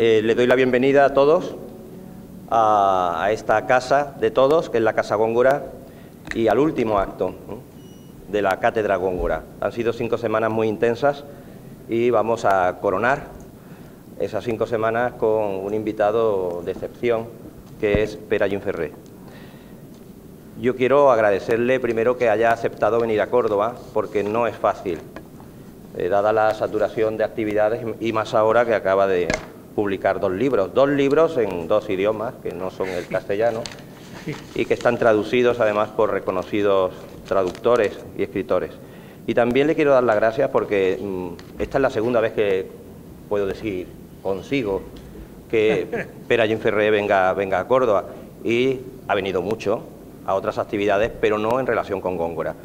Le doy la bienvenida a todos a esta casa de todos, que es la Casa Góngora, y al último acto de la Cátedra Góngora. Han sido 5 semanas muy intensas y vamos a coronar esas 5 semanas con un invitado de excepción, que es Pere Gimferrer. Yo quiero agradecerle primero que haya aceptado venir a Córdoba, porque no es fácil, dada la saturación de actividades y más ahora que acaba de publicar 2 libros en 2 idiomas, que no son el castellano, y que están traducidos además por reconocidos traductores y escritores. Y también le quiero dar las gracias porque esta es la segunda vez que puedo decir, consigo, que Pere Gimferrer venga a Córdoba, y ha venido mucho a otras actividades, pero no en relación con Góngora.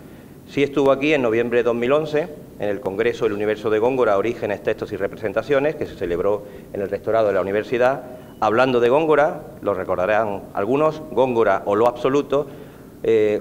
Sí estuvo aquí en noviembre de 2011, en el Congreso El Universo de Góngora, Orígenes, Textos y Representaciones, que se celebró en el Rectorado de la Universidad, hablando de Góngora, lo recordarán algunos, Góngora o lo absoluto,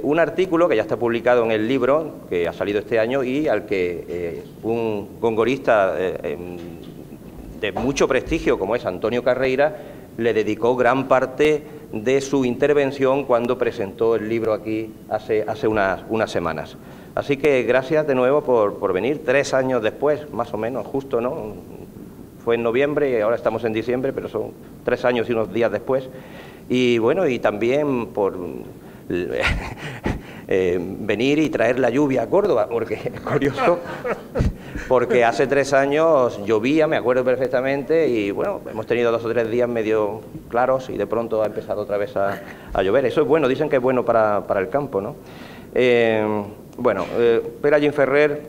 un artículo que ya está publicado en el libro, que ha salido este año, y al que un gongorista de mucho prestigio, como es Antonio Carreira, le dedicó gran parte de su intervención cuando presentó el libro aquí hace unas semanas. Así que gracias de nuevo por venir, 3 años después, más o menos, justo, ¿no? Fue en noviembre y ahora estamos en diciembre, pero son 3 años y unos días después. Y bueno, y también por venir y traer la lluvia a Córdoba, porque es curioso, porque hace 3 años llovía, me acuerdo perfectamente, y bueno, hemos tenido 2 o 3 días medio claros y de pronto ha empezado otra vez a llover. Eso es bueno, dicen que es bueno para el campo, ¿no? Pere Gimferrer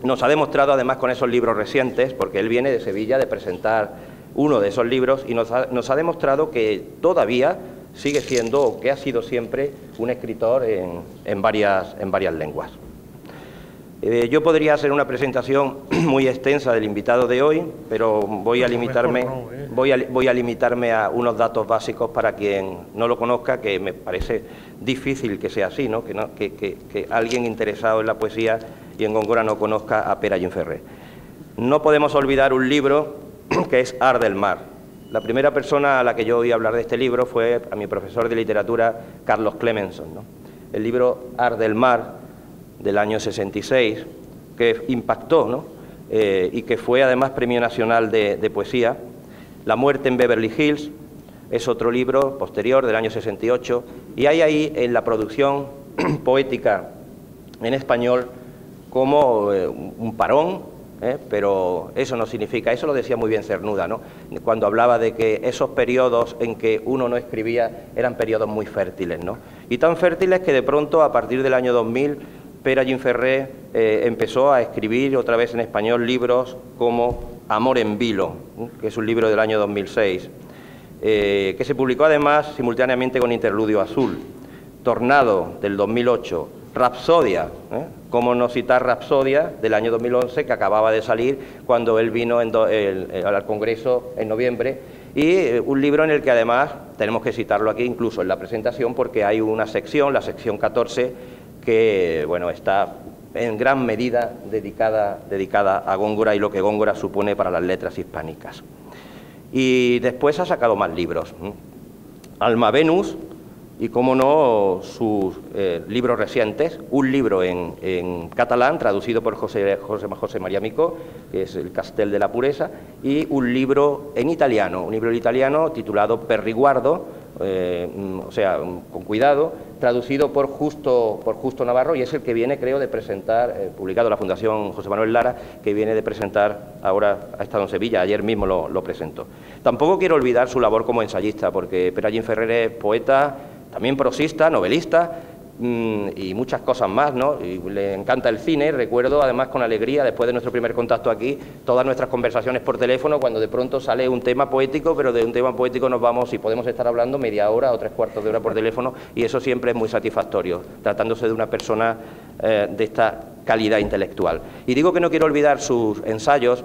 nos ha demostrado, además con esos libros recientes, porque él viene de Sevilla de presentar uno de esos libros, y nos ha demostrado que todavía sigue siendo, o que ha sido siempre, un escritor en varias lenguas. Yo podría hacer una presentación muy extensa del invitado de hoy, pero voy a limitarme a unos datos básicos para quien no lo conozca, que me parece difícil que sea así, ¿no? Que alguien interesado en la poesía y en Góngora no conozca a Pere Gimferrer. No podemos olvidar un libro que es Art del Mar. La primera persona a la que yo oí hablar de este libro fue a mi profesor de literatura, Carlos Clemenson, ¿no? El libro Art del Mar, del año 66, que impactó, ¿no? Y que fue además Premio Nacional de Poesía. La muerte en Beverly Hills es otro libro posterior, del año 68, y hay ahí en la producción poética en español como un parón, pero eso no significa, eso lo decía muy bien Cernuda, ¿no? Cuando hablaba de que esos periodos en que uno no escribía eran periodos muy fértiles, ¿no? Y tan fértiles que de pronto, a partir del año 2000, Pere Gimferrer empezó a escribir otra vez en español libros como Amor en Vilo, que es un libro del año 2006, que se publicó además simultáneamente con Interludio Azul, Tornado del 2008, Rapsodia, cómo no citar Rapsodia del año 2011, que acababa de salir cuando él vino al Congreso en noviembre, y un libro en el que además tenemos que citarlo aquí incluso en la presentación, porque hay una sección, la sección 14, que bueno, está en gran medida dedicada a Góngora y lo que Góngora supone para las letras hispánicas. Y después ha sacado más libros, Alma Venus y, cómo no, sus libros recientes, un libro en catalán traducido por José María Micó, que es El Castel de la Pureza, y un libro en italiano, titulado Per riguardo, o sea, con cuidado, traducido por Justo Navarro, y es el que viene, creo, de presentar, publicado en la Fundación José Manuel Lara, que viene de presentar, ahora ha estado en Sevilla, ayer mismo lo presentó. Tampoco quiero olvidar su labor como ensayista, porque Pere Gimferrer es poeta, también prosista, novelista, y muchas cosas más, ¿no? Y le encanta el cine. Recuerdo además con alegría, después de nuestro primer contacto aquí, todas nuestras conversaciones por teléfono, cuando de pronto sale un tema poético, pero de un tema poético nos vamos y podemos estar hablando media hora o 3/4 de hora por teléfono, y eso siempre es muy satisfactorio, tratándose de una persona de esta calidad intelectual. Y digo que no quiero olvidar sus ensayos,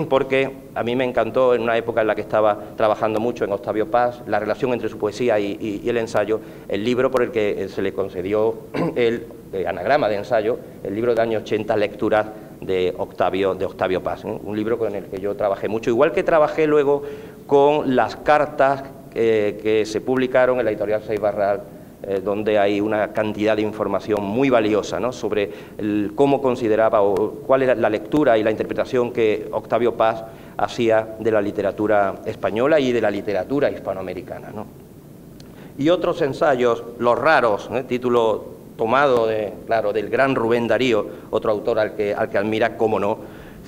porque a mí me encantó, en una época en la que estaba trabajando mucho en Octavio Paz, la relación entre su poesía y el ensayo, el libro por el que se le concedió el anagrama de ensayo, el libro del año 80, Lecturas de Octavio Paz, ¿eh? Un libro con el que yo trabajé mucho, igual que trabajé luego con las cartas que se publicaron en la editorial Seix Barral, donde hay una cantidad de información muy valiosa, ¿no?, sobre cómo consideraba o cuál era la lectura y la interpretación que Octavio Paz hacía de la literatura española y de la literatura hispanoamericana, ¿no? Y otros ensayos, Los raros, título tomado del gran Rubén Darío, otro autor al que admira, cómo no,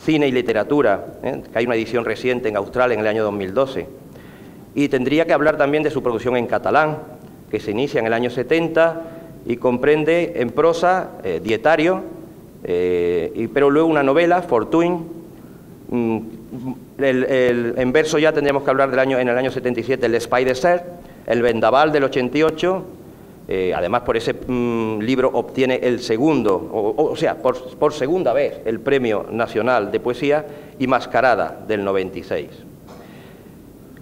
Cine y literatura, que hay una edición reciente en Australia en el año 2012. Y tendría que hablar también de su producción en catalán, que se inicia en el año 70 y comprende en prosa Dietario, pero luego una novela, Fortuny. En verso ya tendríamos que hablar en el año 77, El Espai Desert, El Vendaval del 88, además por ese libro obtiene el segundo, o sea, por segunda vez, el Premio Nacional de Poesía, y Mascarada del 96.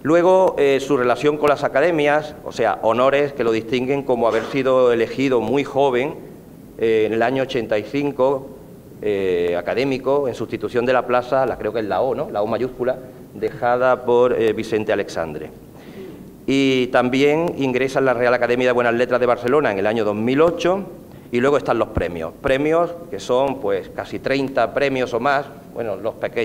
Luego, su relación con las academias, o sea, honores que lo distinguen como haber sido elegido muy joven, en el año 85, académico, en sustitución de la plaza, creo que es la O, ¿no?, la O mayúscula, dejada por Vicente Alexandre. Y también ingresa en la Real Academia de Buenas Letras de Barcelona en el año 2008, y luego están los premios. Premios que son pues casi 30 premios o más. Bueno,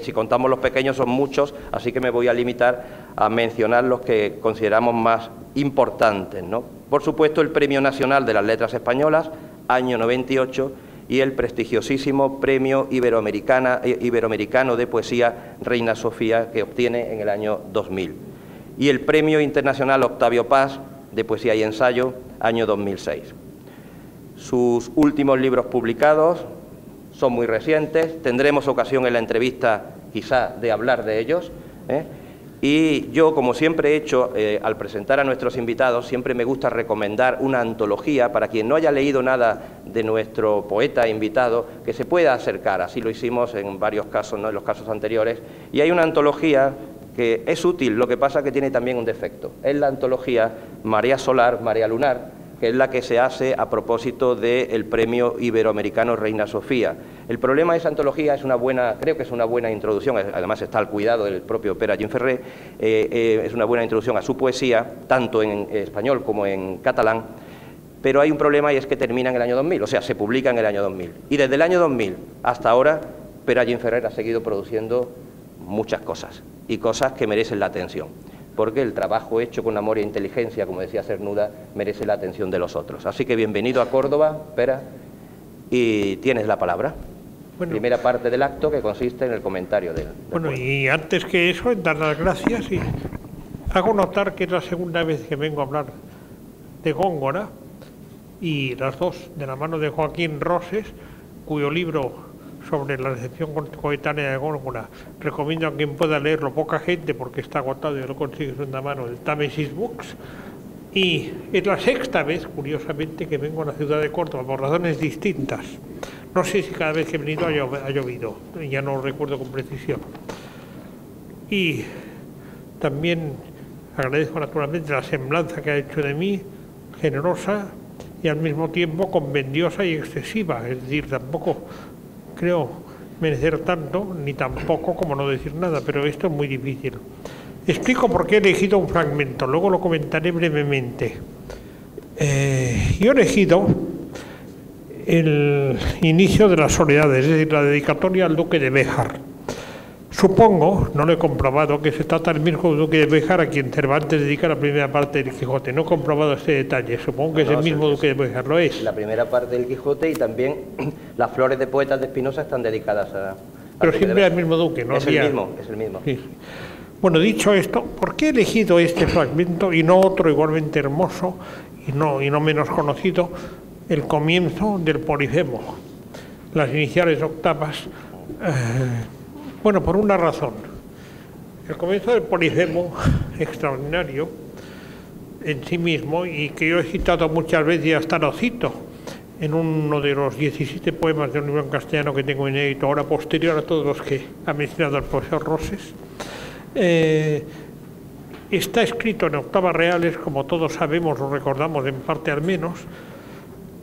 si contamos los pequeños son muchos, así que me voy a limitar a mencionar los que consideramos más importantes, ¿no? Por supuesto, el Premio Nacional de las Letras Españolas, año 98, y el prestigiosísimo Premio Iberoamericano de Poesía Reina Sofía, que obtiene en el año 2000. Y el Premio Internacional Octavio Paz de Poesía y Ensayo, año 2006. Sus últimos libros publicados son muy recientes, tendremos ocasión en la entrevista quizá de hablar de ellos, y yo, como siempre he hecho al presentar a nuestros invitados, siempre me gusta recomendar una antología para quien no haya leído nada de nuestro poeta invitado, que se pueda acercar. Así lo hicimos en varios casos, ¿no?, en los casos anteriores, y hay una antología que es útil, lo que pasa que tiene también un defecto. Es la antología Marea Solar, Marea Lunar, que es la que se hace a propósito del Premio Iberoamericano Reina Sofía. El problema de esa antología creo que es una buena introducción, además está al cuidado del propio Pere Gimferrer, es una buena introducción a su poesía, tanto en español como en catalán, pero hay un problema, y es que termina en el año 2000, o sea, se publica en el año 2000. Y desde el año 2000 hasta ahora, Pere Gimferrer ha seguido produciendo muchas cosas, y cosas que merecen la atención, porque el trabajo hecho con amor e inteligencia, como decía Cernuda, merece la atención de los otros. Así que bienvenido a Córdoba, Pere, y tienes la palabra. Bueno, primera parte del acto, que consiste en el comentario del bueno, y antes que eso, dar las gracias, y hago notar que es la segunda vez que vengo a hablar de Góngora, y las dos de la mano de Joaquín Roses, cuyo libro sobre la recepción coetánea de Góngora recomiendo a quien pueda leerlo, poca gente porque está agotado y lo consigue en una mano, el Támesis Books. Y es la sexta vez, curiosamente, que vengo a la ciudad de Córdoba, por razones distintas. No sé si cada vez que he venido ha llovido, ya no lo recuerdo con precisión. Y también agradezco naturalmente la semblanza que ha hecho de mí, generosa y al mismo tiempo convendiosa y excesiva, es decir, tampoco creo merecer tanto, ni tampoco como no decir nada, pero esto es muy difícil. Explico por qué he elegido un fragmento, luego lo comentaré brevemente. Yo he elegido el inicio de las soledades, es decir, la dedicatoria al duque de Béjar. Supongo, no lo he comprobado, que se trata del mismo duque de Béjar a quien Cervantes dedica la primera parte del Quijote. No he comprobado este detalle, supongo que es el mismo duque de Béjar, lo es. La primera parte del Quijote, y también las flores de poetas de Espinosa están dedicadas a... Pero siempre al mismo duque, ¿no? Es el mismo. Sí. Bueno, dicho esto, ¿por qué he elegido este fragmento y no otro igualmente hermoso y no menos conocido? El comienzo del Polifemo, las iniciales octavas. Bueno, por una razón. El comienzo del Polifemo, extraordinario en sí mismo, y que yo he citado muchas veces y hasta lo cito en uno de los 17 poemas de un libro en castellano que tengo inédito, ahora posterior a todos los que ha mencionado el profesor Roses. Está escrito en octavas reales, como todos sabemos, lo recordamos en parte al menos,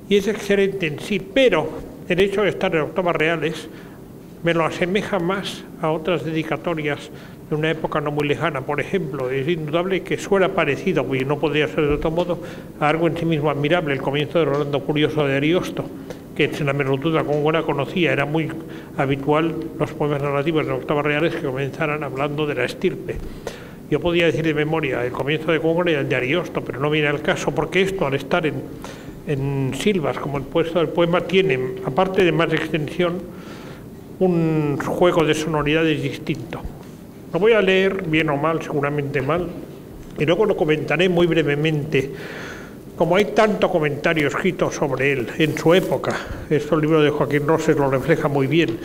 y es excelente en sí, pero el hecho de estar en octavas reales me lo asemeja más a otras dedicatorias de una época no muy lejana. Por ejemplo, es indudable que suena parecido, y no podría ser de otro modo, a algo en sí mismo admirable, el comienzo de Rolando Curioso de Ariosto, que en la Merotuda Góngora conocía. Era muy habitual los poemas narrativos de octavas reales que comenzaran hablando de la estirpe. Yo podía decir de memoria el comienzo de Góngora y el de Ariosto, pero no viene al caso, porque esto, al estar en silvas, como el puesto del poema, tiene, aparte de más extensión, un juego de sonoridades distinto. Lo voy a leer, bien o mal, seguramente mal, y luego lo comentaré muy brevemente. Como hay tanto comentario escrito sobre él en su época, el libro de Joaquín Roses lo refleja muy bien,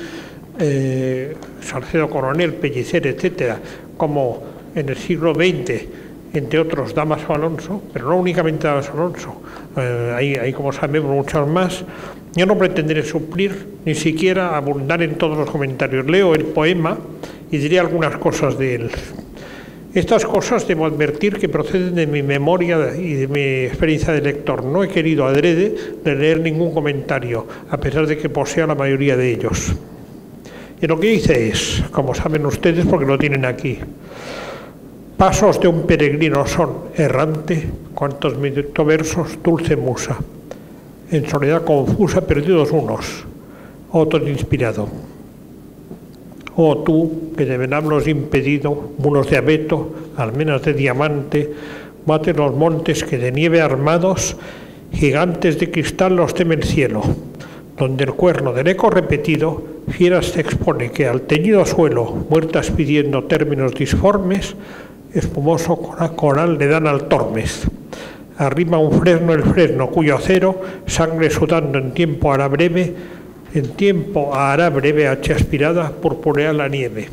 Salcedo Coronel, Pellicer, etcétera, como en el siglo XX, entre otros Dámaso Alonso, pero no únicamente Dámaso Alonso, hay como sabemos muchos más. Yo no pretenderé suplir ni siquiera abundar en todos los comentarios. Leo el poema y diré algunas cosas de él. Estas cosas debo advertir que proceden de mi memoria y de mi experiencia de lector. No he querido adrede de leer ningún comentario, a pesar de que posea la mayoría de ellos. Y lo que hice es, como saben ustedes porque lo tienen aquí, pasos de un peregrino son errante, cuantos me dictó versos, dulce musa, en soledad confusa perdidos unos, otros inspirado. Oh tú, que de venablos impedido, muros de abeto, almenas de diamante, baten los montes que de nieve armados, gigantes de cristal los teme el cielo, donde el cuerno del eco repetido, fieras se expone que al teñido suelo, muertas pidiendo términos disformes, espumoso coral le dan al tormes. Arrima un fresno el fresno, cuyo acero, sangre sudando en tiempo hará breve, hacha aspirada, purpurea la nieve.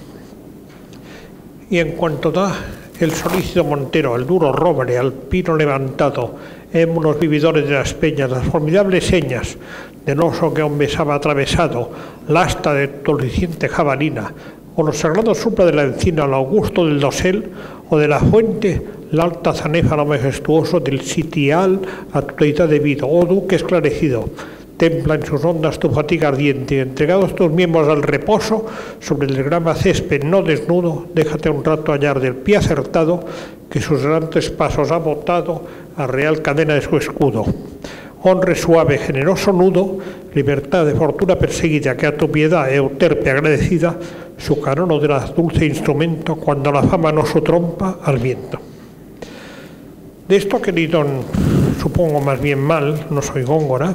Y en cuanto da el solícito montero al duro roble, al pino levantado, émulos vividores de las peñas, las formidables señas del oso que aún besaba atravesado, la asta de toliciente jabalina, o los sagrados supra de la encina, lo augusto del dosel, o de la fuente, la alta zanefa, lo majestuoso del sitial, a tu deidad debido, oh duque esclarecido, templa en sus ondas tu fatiga ardiente, entregados tus miembros al reposo, sobre el grama césped no desnudo, déjate un rato hallar del pie acertado, que sus grandes pasos ha botado a real cadena de su escudo. Honre suave, generoso nudo, libertad de fortuna perseguida, que a tu piedad, euterpe agradecida, su carono de la dulce instrumento, cuando la fama no su trompa al viento. De esto, querido, supongo más bien mal, no soy Góngora,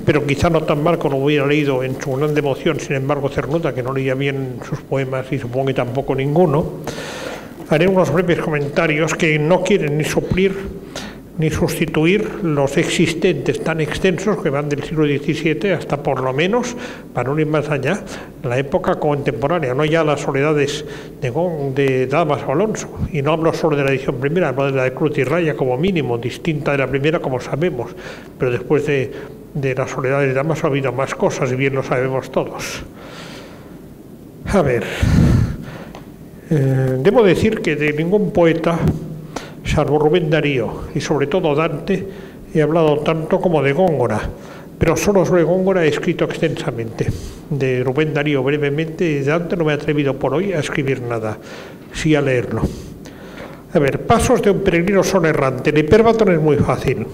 pero quizá no tan mal como lo hubiera leído en su gran devoción, sin embargo Cernuda, que no leía bien sus poemas y supongo que tampoco ninguno. Haré unos breves comentarios que no quieren ni suplir ni sustituir los existentes tan extensos que van del siglo XVII hasta por lo menos, para no ir más allá, la época contemporánea, no ya las soledades de Dámaso Alonso, y no hablo solo de la edición primera, hablo de la de Cruz y Raya como mínimo, distinta de la primera como sabemos, pero después de la soledad de Dámaso ha habido más cosas y bien lo sabemos todos. A ver, debo decir que de ningún poeta, salvo Rubén Darío y sobre todo Dante, he hablado tanto como de Góngora, pero solo sobre Góngora he escrito extensamente. De Rubén Darío brevemente, y de Dante no me he atrevido por hoy a escribir nada, sí a leerlo. A ver, pasos de un peregrino son errante. El hipérbaton es muy fácil.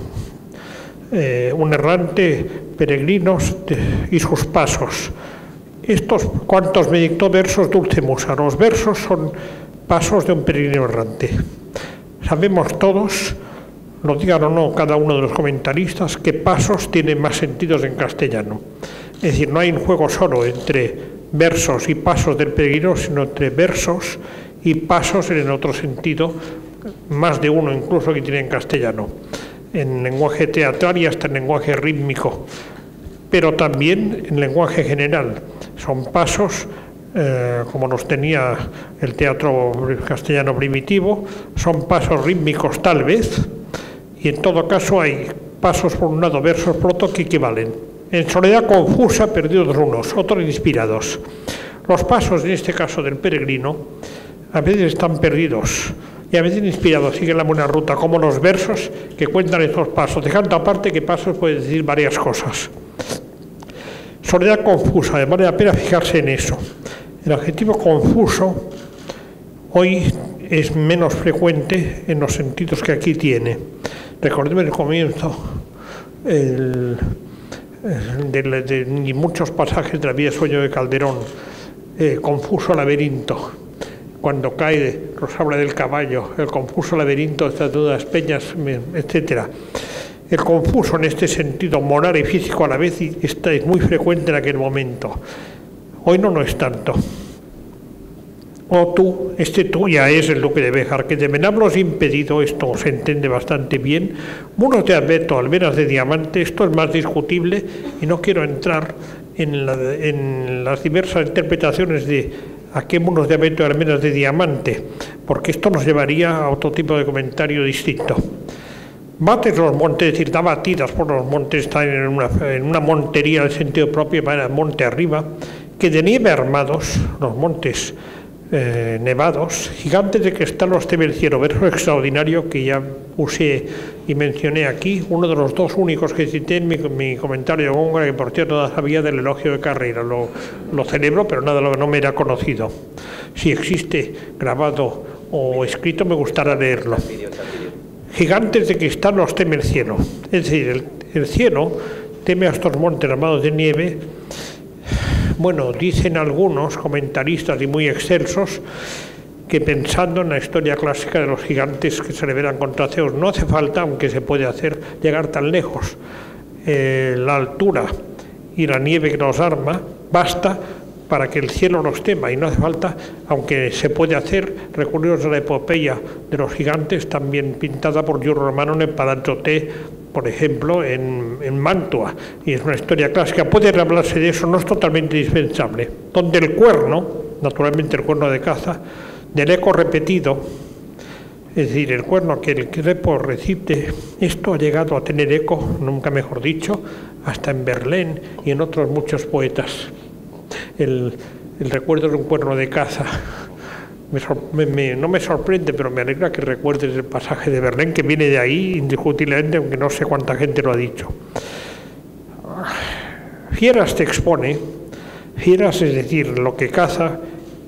Un errante, peregrinos y sus pasos. Estos cuantos me dictó versos dulce musa. Los versos son pasos de un peregrino errante. Sabemos todos, lo digan o no cada uno de los comentaristas, que pasos tienen más sentidos en castellano. Es decir, no hay un juego solo entre versos y pasos del peregrino, sino entre versos y pasos en el otro sentido, más de uno incluso que tiene en castellano, en lenguaje teatral y hasta en lenguaje rítmico, pero también en lenguaje general. Son pasos como los tenía el teatro castellano primitivo, son pasos rítmicos tal vez, y en todo caso hay pasos por un lado, versos por otro que equivalen. En soledad confusa, perdidos unos, otros inspirados. Los pasos, en este caso del peregrino, a veces están perdidos y a veces inspirados, siguen la buena ruta, como los versos que cuentan estos pasos, dejando aparte que pasos puede decir varias cosas. Soledad confusa, además vale la pena fijarse en eso. El adjetivo confuso hoy es menos frecuente en los sentidos que aquí tiene. Recordemos el comienzo de muchos pasajes de la vida de Sueño de Calderón. Confuso laberinto, cuando cae Rosaura del Caballo, el confuso laberinto de estas dudas peñas, etc. El confuso en este sentido moral y físico a la vez es muy frecuente en aquel momento. Hoy no es tanto. O tú, tú ya es el duque de Béjar, que de Venablos impedido, esto se entiende bastante bien. Muros de abeto, almenas de diamante, esto es más discutible y no quiero entrar en las diversas interpretaciones de a qué muros de abeto y almenas de diamante, porque esto nos llevaría a otro tipo de comentario distinto. Bates los montes, es decir, da batidas por los montes, están en una montería del sentido propio, van al monte arriba, que de nieve armados, los montes nevados, gigantes de cristal los teme el cielo, verso extraordinario que ya usé y mencioné aquí, uno de los dos únicos que cité en mi comentario de Góngora, que por cierto nada sabía del elogio de Carrera, lo celebro, pero nada, no me era conocido. Si existe grabado o escrito, me gustaría leerlo. Gigantes de cristal los teme el cielo, es decir, el cielo teme a estos montes armados de nieve. Bueno, dicen algunos comentaristas y muy excelsos que pensando en la historia clásica de los gigantes que se rebelan contra Zeus, no hace falta, aunque se puede hacer, llegar tan lejos. La altura y la nieve que nos arma basta para que el cielo nos tema, y no hace falta, aunque se puede hacer, recurrir a la epopeya de los gigantes, también pintada por Giulio Romano en el Palazzo Te, por ejemplo, en Mantua, y es una historia clásica. Puede hablarse de eso, no es totalmente indispensable. Donde el cuerno, naturalmente el cuerno de caza, del eco repetido, es decir, el cuerno que el repo recibe, esto ha llegado a tener eco, nunca mejor dicho, hasta en Verlaine y en otros muchos poetas. El recuerdo de un cuerno de caza no me sorprende, pero me alegra que recuerdes el pasaje de Verlaine, que viene de ahí indiscutiblemente, aunque no sé cuánta gente lo ha dicho. Fieras te expone, fieras es decir, lo que caza,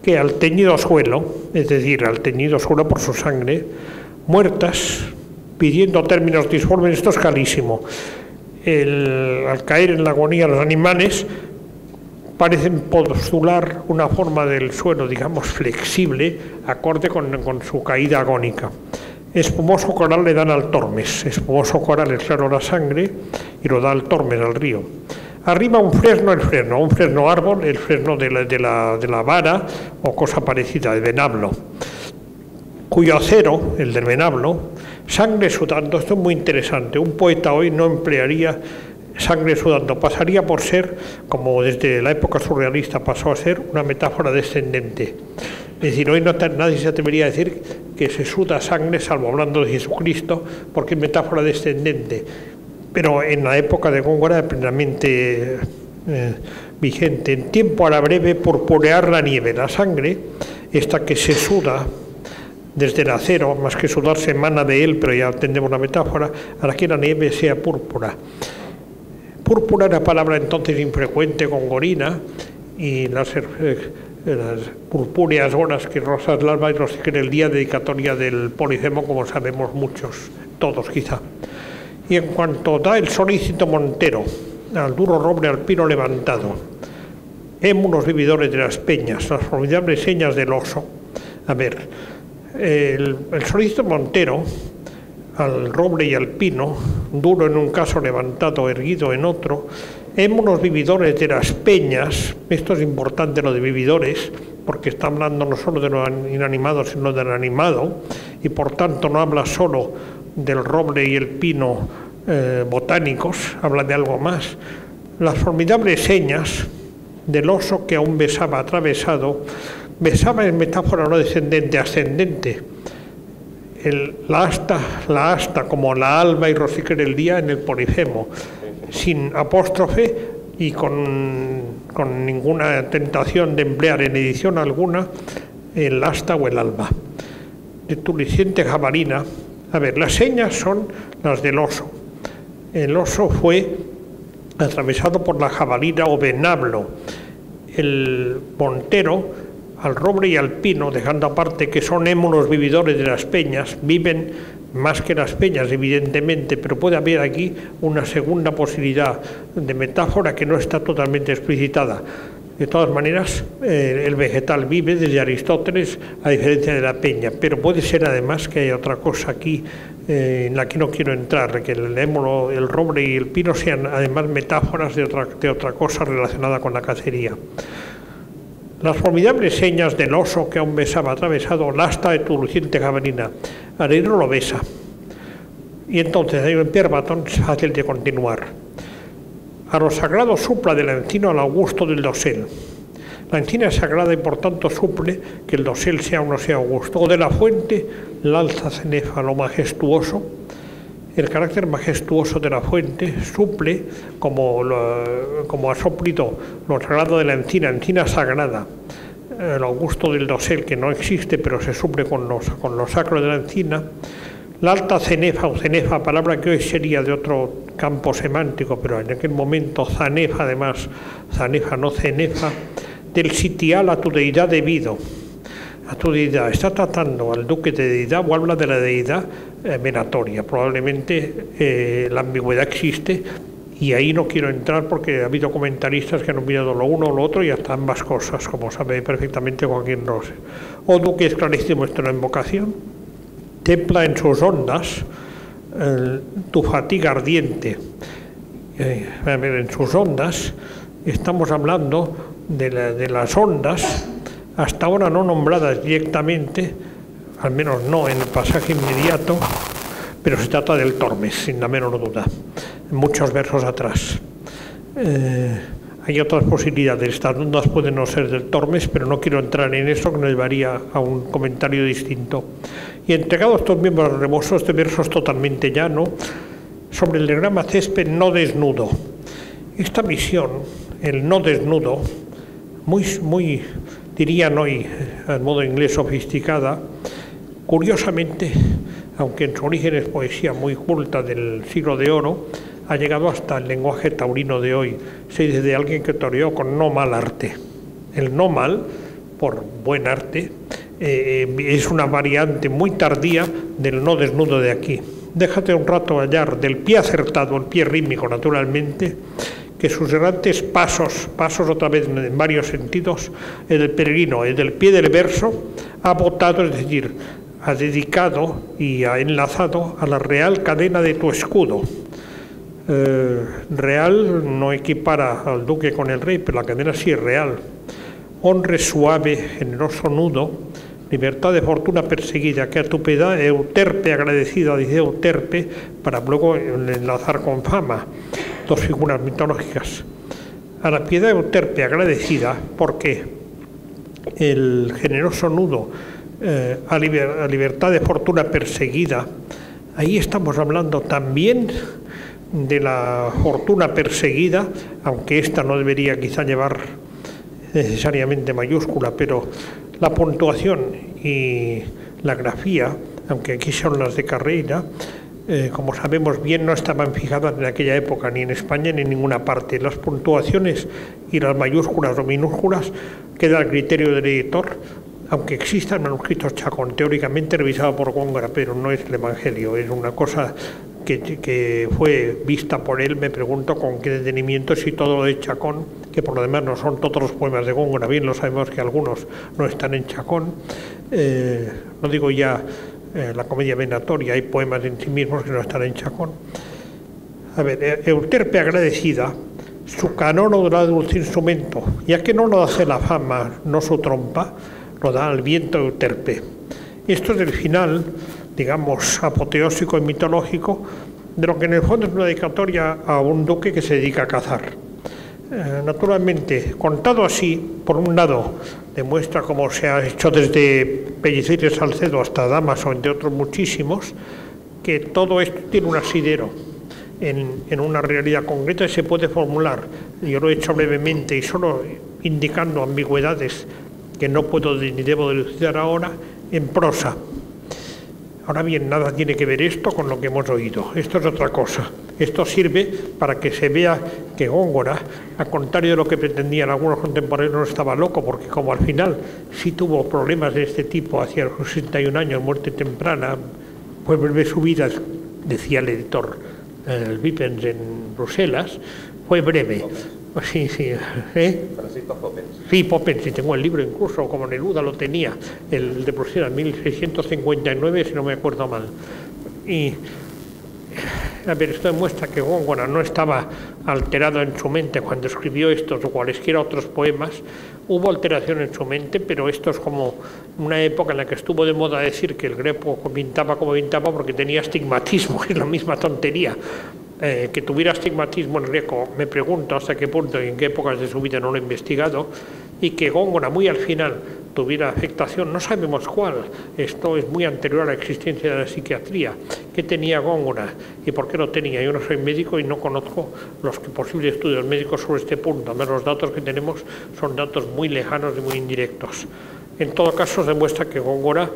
que al teñido suelo, es decir, al teñido suelo por su sangre, muertas, pidiendo términos disformes, esto es carísimo. Al caer en la agonía los animales, parecen postular una forma del suelo, digamos, flexible, acorde con su caída agónica. Espumoso coral le dan al Tormes. Espumoso coral es claro la sangre y lo da al Tormes, al río. Arriba un fresno árbol, el fresno de la vara o cosa parecida, de venablo, cuyo acero, el del venablo, sangre sudando. Esto es muy interesante. Un poeta hoy no emplearía sangre sudando, pasaría por ser, como desde la época surrealista pasó a ser, una metáfora descendente. Es decir, hoy nadie se atrevería a decir que se suda sangre, salvo hablando de Jesucristo, porque es metáfora descendente. Pero en la época de Góngora era plenamente vigente. En tiempo a la breve, purpurear la nieve, la sangre, esta que se suda desde el acero, más que sudar se emana de él, pero ya entendemos la metáfora, para que la nieve sea púrpura. Púrpura era palabra entonces infrecuente, gongorina, y las purpúreas horas que rosas el alba y nos en el día dedicatoria del Polifemo, como sabemos muchos, todos quizá. Y en cuanto da el solícito montero, al duro roble alpino levantado, émulos vividores de las peñas, las formidables señas del oso. A ver, el solícito montero, al roble y al pino, duro en un caso, levantado, erguido en otro, émulos vividores de las peñas. Esto es importante, lo de vividores, porque está hablando no solo de lo inanimado, sino del animado, y por tanto no habla solo del roble y el pino botánicos, habla de algo más. Las formidables señas del oso que aún besaba atravesado, besaba en metáfora no descendente, ascendente. La asta como la alba y rosiquer el día en el Polifemo, sin apóstrofe y con ninguna tentación de emplear en edición alguna el asta o el alba. De Tuliciente Jabalina. A ver, las señas son las del oso. El oso fue atravesado por la jabalina o venablo, el montero, al roble y al pino, dejando aparte que son émulos vividores de las peñas, viven más que las peñas, evidentemente, pero puede haber aquí una segunda posibilidad de metáfora que no está totalmente explicitada. De todas maneras, el vegetal vive desde Aristóteles, a diferencia de la peña, pero puede ser además que haya otra cosa aquí en la que no quiero entrar, que el émulo, el roble y el pino sean además metáforas de otra cosa relacionada con la cacería. Las formidables señas del oso que aún besaba atravesado la asta de tu luciente jabalina. Areiro lo besa. Y entonces hay un pierbatón fácil de continuar. A lo sagrado supla de la encina al augusto del dosel. La encina es sagrada y por tanto suple que el dosel sea o no sea augusto. O de la fuente, la alza cenefa, lo majestuoso. El carácter majestuoso de la fuente suple, como ha suplido lo sagrado de la encina sagrada, el augusto del dosel, que no existe, pero se suple con lo sacro de la encina. La alta cenefa o cenefa, palabra que hoy sería de otro campo semántico, pero en aquel momento zanefa, además, zanefa, no cenefa, del sitial a tu deidad debido. A tu deidad. Está tratando al duque de deidad o habla de la deidad venatoria. Probablemente la ambigüedad existe y ahí no quiero entrar porque ha habido comentaristas que han mirado lo uno o lo otro y hasta ambas cosas, como sabe perfectamente Joaquín Roses. Oh duque, esclarece vuestra invocación, templa en sus ondas tu fatiga ardiente. En sus ondas estamos hablando de las ondas hasta ahora no nombradas directamente, al menos no en el pasaje inmediato, pero se trata del Tormes, sin la menor duda, muchos versos atrás. Hay otras posibilidades, estas ondas pueden no ser del Tormes, pero no quiero entrar en eso, que nos llevaría a un comentario distinto. Y entregado a estos miembros remosos, este verso es totalmente llano, sobre el diagrama césped no desnudo. Esta visión, el no desnudo, muy dirían hoy, al modo inglés sofisticada, curiosamente, aunque en su origen es poesía muy culta del siglo de oro, ha llegado hasta el lenguaje taurino de hoy. Se dice de alguien que toreó con no mal arte. El no mal, por buen arte, es una variante muy tardía del no desnudo de aquí. Déjate un rato hallar del pie acertado, el pie rítmico naturalmente, que sus errantes pasos otra vez en varios sentidos, el del peregrino, el del pie del verso, ha botado, es decir, ha dedicado y ha enlazado a la real cadena de tu escudo. Real no equipara al duque con el rey, pero la cadena sí es real. Honre suave, generoso nudo, libertad de fortuna perseguida, que a tu piedad Euterpe agradecida, dice Euterpe, para luego enlazar con fama. Dos figuras mitológicas. A la piedad Euterpe agradecida, porque el generoso nudo a libertad de fortuna perseguida, ahí estamos hablando también de la fortuna perseguida, aunque esta no debería quizá llevar necesariamente mayúscula, pero la puntuación y la grafía, aunque aquí son las de Carreira, como sabemos bien, no estaban fijadas en aquella época, ni en España ni en ninguna parte. Las puntuaciones y las mayúsculas o minúsculas queda al criterio del editor, aunque existan manuscritos Chacón, teóricamente revisado por Góngora, pero no es el Evangelio, es una cosa que fue vista por él, me pregunto con qué detenimiento, si todo lo de Chacón, que por lo demás no son todos los poemas de Góngora, bien lo sabemos que algunos no están en Chacón, no digo ya la comedia venatoria, hay poemas en sí mismos que no están en Chacón. A ver, Euterpe agradecida, su canono da dulce instrumento, ya que no lo hace la fama, no su trompa, lo da al viento Euterpe. Esto es el final, digamos, apoteósico y mitológico, de lo que en el fondo es una dedicatoria a un duque que se dedica a cazar. Naturalmente, contado así, por un lado, demuestra cómo se ha hecho desde Pellicer y Salcedo hasta Damaso, entre otros muchísimos, que todo esto tiene un asidero en una realidad concreta y se puede formular. Yo lo he hecho brevemente y solo indicando ambigüedades que no puedo ni debo dilucidar ahora, en prosa. Ahora bien, nada tiene que ver esto con lo que hemos oído. Esto es otra cosa. Esto sirve para que se vea que Góngora, al contrario de lo que pretendían algunos contemporáneos, no estaba loco, porque como al final sí tuvo problemas de este tipo hacia los 61 años, muerte temprana, fue breve su vida, decía el editor Wipens en Bruselas, fue breve. Sí, sí. Francisco Poppens. Sí, Poppens, sí, tengo el libro incluso, como Neruda lo tenía, el de Bruselas, 1659, si no me acuerdo mal. Y, a ver, esto demuestra que Góngora no estaba alterado en su mente cuando escribió estos o cualesquiera otros poemas. Hubo alteración en su mente, pero esto es como una época en la que estuvo de moda decir que el Greco pintaba como pintaba porque tenía astigmatismo, es la misma tontería. Que tuviera astigmatismo en Greco, me pregunto hasta qué punto y en qué épocas de su vida no lo he investigado, y que Góngora muy al final tuviera afectación, no sabemos cuál, esto es muy anterior a la existencia de la psiquiatría. ¿Qué tenía Góngora y por qué lo tenía? Yo no soy médico y no conozco los posibles estudios médicos sobre este punto, además los datos que tenemos son datos muy lejanos y muy indirectos. En todo caso, se demuestra que Góngora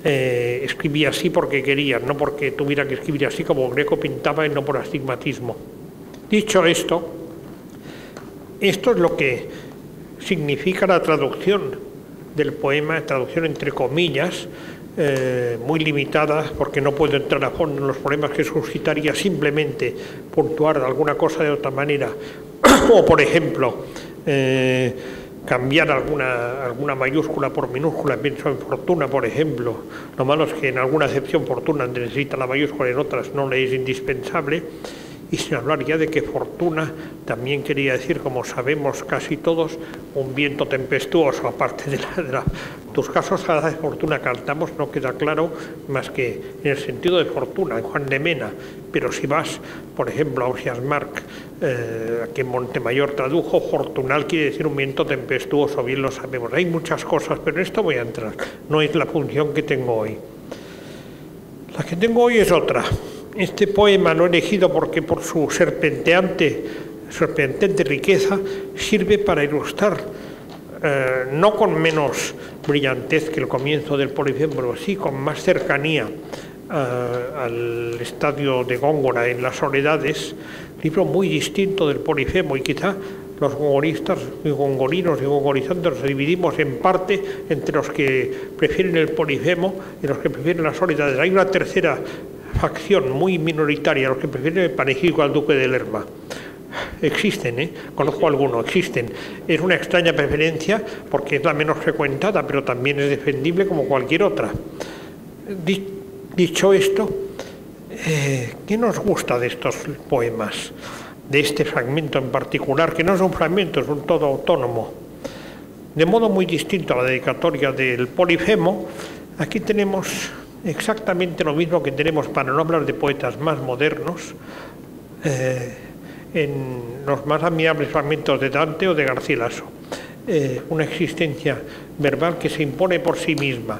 escribía así porque quería, no porque tuviera que escribir así como Greco pintaba y no por astigmatismo. Dicho esto, esto es lo que significa la traducción del poema, traducción entre comillas, muy limitada, porque no puedo entrar a fondo en los problemas que suscitaría simplemente puntuar alguna cosa de otra manera, o por ejemplo, cambiar alguna mayúscula por minúscula, pienso en fortuna, por ejemplo. Lo malo es que en alguna acepción fortuna necesita la mayúscula y en otras no le es indispensable. Y sin hablar ya de que fortuna también quería decir, como sabemos casi todos, un viento tempestuoso, aparte de tus casos cada de fortuna cantamos, no queda claro más que en el sentido de fortuna, en Juan de Mena. Pero si vas, por ejemplo, a Ausias Marc, que Montemayor tradujo, fortunal quiere decir un viento tempestuoso, bien lo sabemos. Hay muchas cosas, pero en esto voy a entrar. No es la función que tengo hoy. La que tengo hoy es otra. Este poema lo he elegido porque por su serpenteante riqueza sirve para ilustrar, no con menos brillantez que el comienzo del Polifemo, pero sí con más cercanía al estadio de Góngora en las Soledades, libro muy distinto del Polifemo, y quizá los gongoristas y gongorinos y gongorizantes nos dividimos en parte entre los que prefieren el Polifemo y los que prefieren las Soledades. Hay una tercera facción muy minoritaria, los que prefieren el panegírico al duque de Lerma. Existen, conozco algunos, existen. Es una extraña preferencia porque es la menos frecuentada, pero también es defendible como cualquier otra. Dicho esto, ¿qué nos gusta de estos poemas? De este fragmento en particular, que no es un fragmento, es un todo autónomo. De modo muy distinto a la dedicatoria del Polifemo, aquí tenemos exactamente lo mismo que tenemos, para no hablar de poetas más modernos, en los más admirables fragmentos de Dante o de Garcilaso. Una existencia verbal que se impone por sí misma,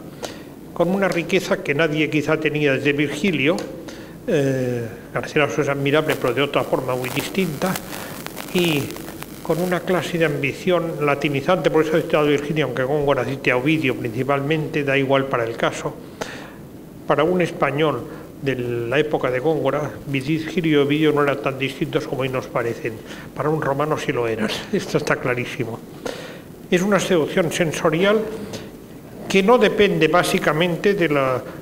con una riqueza que nadie quizá tenía desde Virgilio. Garcilaso es admirable, pero de otra forma muy distinta, y con una clase de ambición latinizante. Por eso he citado a Virgilio, aunque Góngora cite a Ovidio principalmente, da igual para el caso. Para un español de la época de Góngora, Virgilio y Ovidio no eran tan distintos como hoy nos parecen. Para un romano sí lo eran, esto está clarísimo. Es una seducción sensorial que no depende básicamente de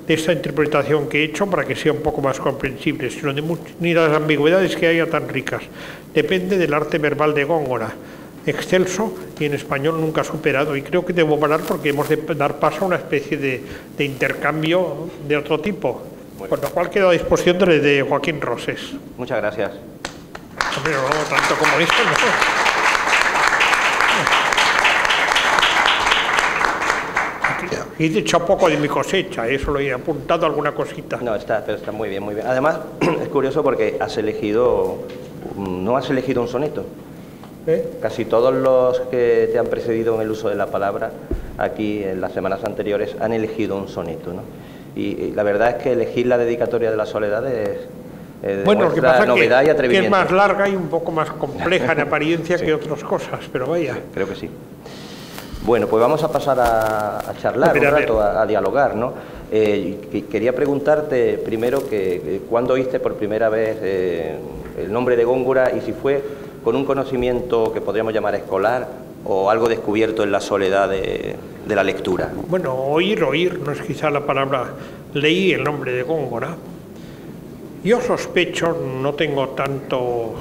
esta interpretación que he hecho para que sea un poco más comprensible, sino ni de las ambigüedades que haya tan ricas. Depende del arte verbal de Góngora, excelso y en español nunca superado, y creo que debo parar porque hemos de dar paso a una especie de intercambio de otro tipo, con lo cual quedo a disposición de Joaquín Roses. Muchas gracias. Hombre, no tanto como esto, no. Y de hecho poco de mi cosecha, eso lo he apuntado alguna cosita. No, pero está muy bien, muy bien. Además, es curioso porque no has elegido un soneto. Casi todos los que te han precedido en el uso de la palabra aquí en las semanas anteriores han elegido un soneto, ¿no? Y la verdad es que elegir la dedicatoria de la soledad bueno, lo que pasa novedad y atrevimiento. Que es más larga y un poco más compleja en apariencia sí, que otras cosas, pero vaya. Creo que sí. Bueno, pues vamos a pasar a charlar un rato, a dialogar, ¿no? Quería preguntarte primero que cuándo oíste por primera vez el nombre de Góngora y si fue con un conocimiento que podríamos llamar escolar o algo descubierto en la soledad de la lectura. Bueno, oír, no es quizá la palabra. Leí el nombre de Góngora. Yo sospecho, no tengo tanto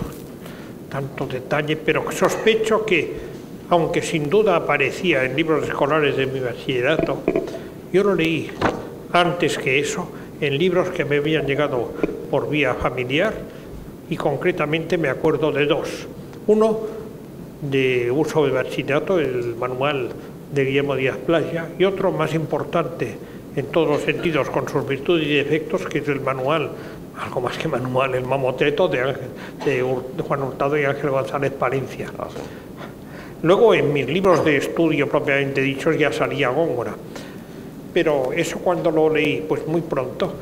detalle, pero sospecho que, aunque sin duda aparecía en libros escolares de mi bachillerato, yo lo leí antes que eso en libros que me habían llegado por vía familiar y concretamente me acuerdo de dos. Uno de uso de bachillerato, el manual de Guillermo Díaz Playa, y otro más importante en todos los sentidos, con sus virtudes y defectos, que es el manual, algo más que manual, el mamotreto de Juan Hurtado y Ángel González Palencia. Luego en mis libros de estudio propiamente dichos ya salía Góngora. Pero eso cuando lo leí, pues muy pronto,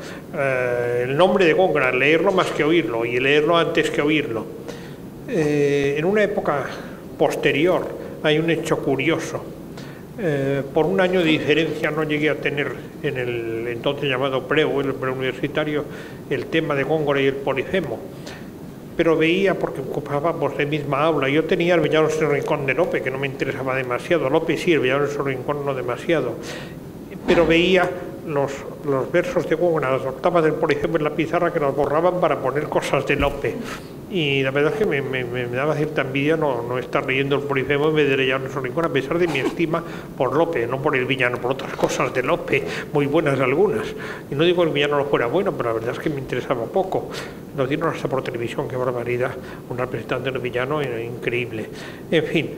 el nombre de Góngora, leerlo más que oírlo y leerlo antes que oírlo. En una época posterior hay un hecho curioso. Por un año de diferencia no llegué a tener en el entonces llamado el preuniversitario, el tema de Góngora y el Polifemo. Pero veía, porque ocupábamos la misma aula, yo tenía el Villanos y el Rincón de Lope, que no me interesaba demasiado, Lope sí, el Villanos y el Rincón no demasiado. Pero veía los versos de Góngora, las octavas del Polifemo en la pizarra que las borraban para poner cosas de Lope. Y la verdad es que me daba cierta envidia no estar leyendo el Polifemo en vez de leer el Rincón, a pesar de mi estima por Lope, no por el villano, por otras cosas de Lope, muy buenas algunas. Y no digo que el villano no fuera bueno, pero la verdad es que me interesaba poco. Lo dieron hasta por televisión, qué barbaridad, un representante del villano era increíble. En fin,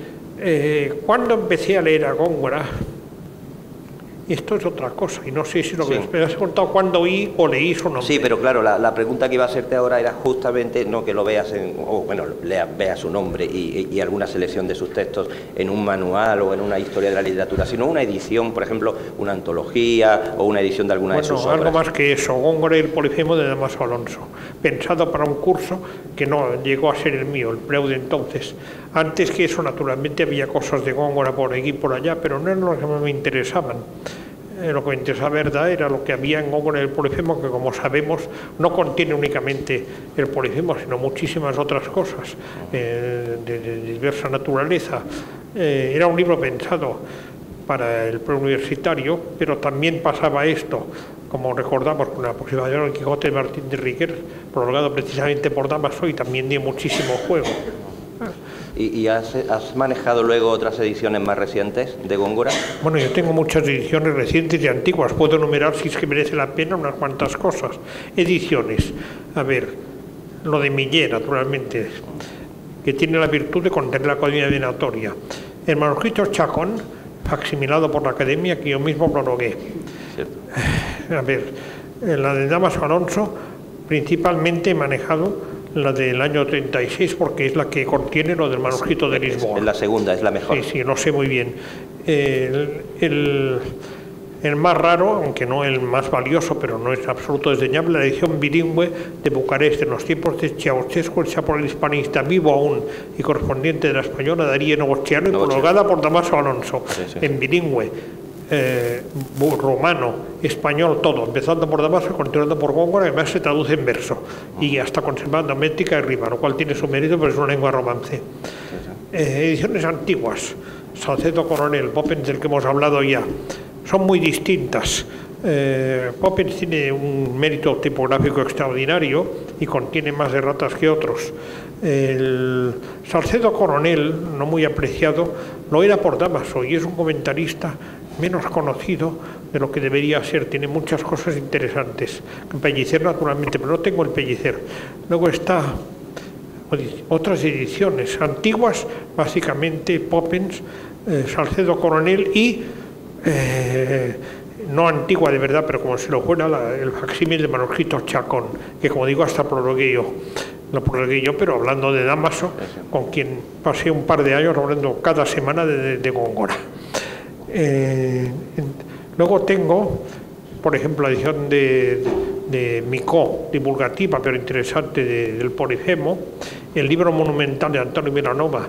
cuando empecé a leer a Góngora, esto es otra cosa, y no sé si lo que me has contado cuando oí o leí su nombre. Sí, pero claro, la pregunta que iba a hacerte ahora era justamente no que lo veas, veas su nombre y alguna selección de sus textos en un manual o en una historia de la literatura, sino una edición, por ejemplo, una antología o una edición de alguna de sus obras. Algo más que eso, Góngora y el Polifemo de Damaso Alonso, pensado para un curso que no llegó a ser el mío, el preu de entonces. Antes que eso, naturalmente, había cosas de Góngora por aquí y por allá, pero no eran los que más me interesaban. Lo que me interesaba, verdad, era lo que había en Góngora y el Polifemo, que como sabemos no contiene únicamente el Polifemo, sino muchísimas otras cosas de diversa naturaleza. Era un libro pensado para el preuniversitario, pero también pasaba esto, como recordamos, con la aproximación al Quijote de Martín de Riquer, prologado precisamente por Damaso, y también dio muchísimo juego. ¿Y has manejado luego otras ediciones más recientes de Góngora? Bueno, yo tengo muchas ediciones recientes y antiguas. Puedo enumerar, si es que merece la pena, unas cuantas cosas. Ediciones. A ver, lo de Millet, naturalmente, que tiene la virtud de contener la Academia Venatoria. El manuscrito Chacón, facsimilado por la Academia, que yo mismo prologué. A ver, la de Damaso Alonso, principalmente he manejado la del año 36, porque es la que contiene lo del manuscrito de Lisboa. Es la segunda, es la mejor. Sí, lo sé muy bien. El más raro, aunque no el más valioso, pero no es absoluto desdeñable, la edición bilingüe de Bucarest en los tiempos de Ceausescu, hecha por el hispanista vivo aún y correspondiente de la española Darío Novostiano y prologada por Damaso Alonso, en bilingüe. Romano, español, todo, empezando por Damaso y continuando por Góngora, además se traduce en verso y hasta conservando métrica y rima, lo cual tiene su mérito, pero es una lengua romance. Ediciones antiguas, Salcedo Coronel, Poppens, del que hemos hablado ya, son muy distintas. Poppens tiene un mérito tipográfico extraordinario y contiene más erratas que otros. El Salcedo Coronel, no muy apreciado, lo era por Damaso y es un comentarista menos conocido de lo que debería ser. Tiene muchas cosas interesantes. Pellicer, naturalmente, pero no tengo el Pellicer. Luego está otras ediciones antiguas, básicamente Poppens, Salcedo Coronel y no antigua de verdad, pero como si lo fuera, el facsímil de manuscrito Chacón, que como digo hasta prologué yo. Lo prologué yo, pero hablando de Damaso, con quien pasé un par de años hablando cada semana de Góngora. Luego tengo, por ejemplo, la edición de Micó, divulgativa pero interesante, del Polifemo, el libro monumental de Antonio Vilanova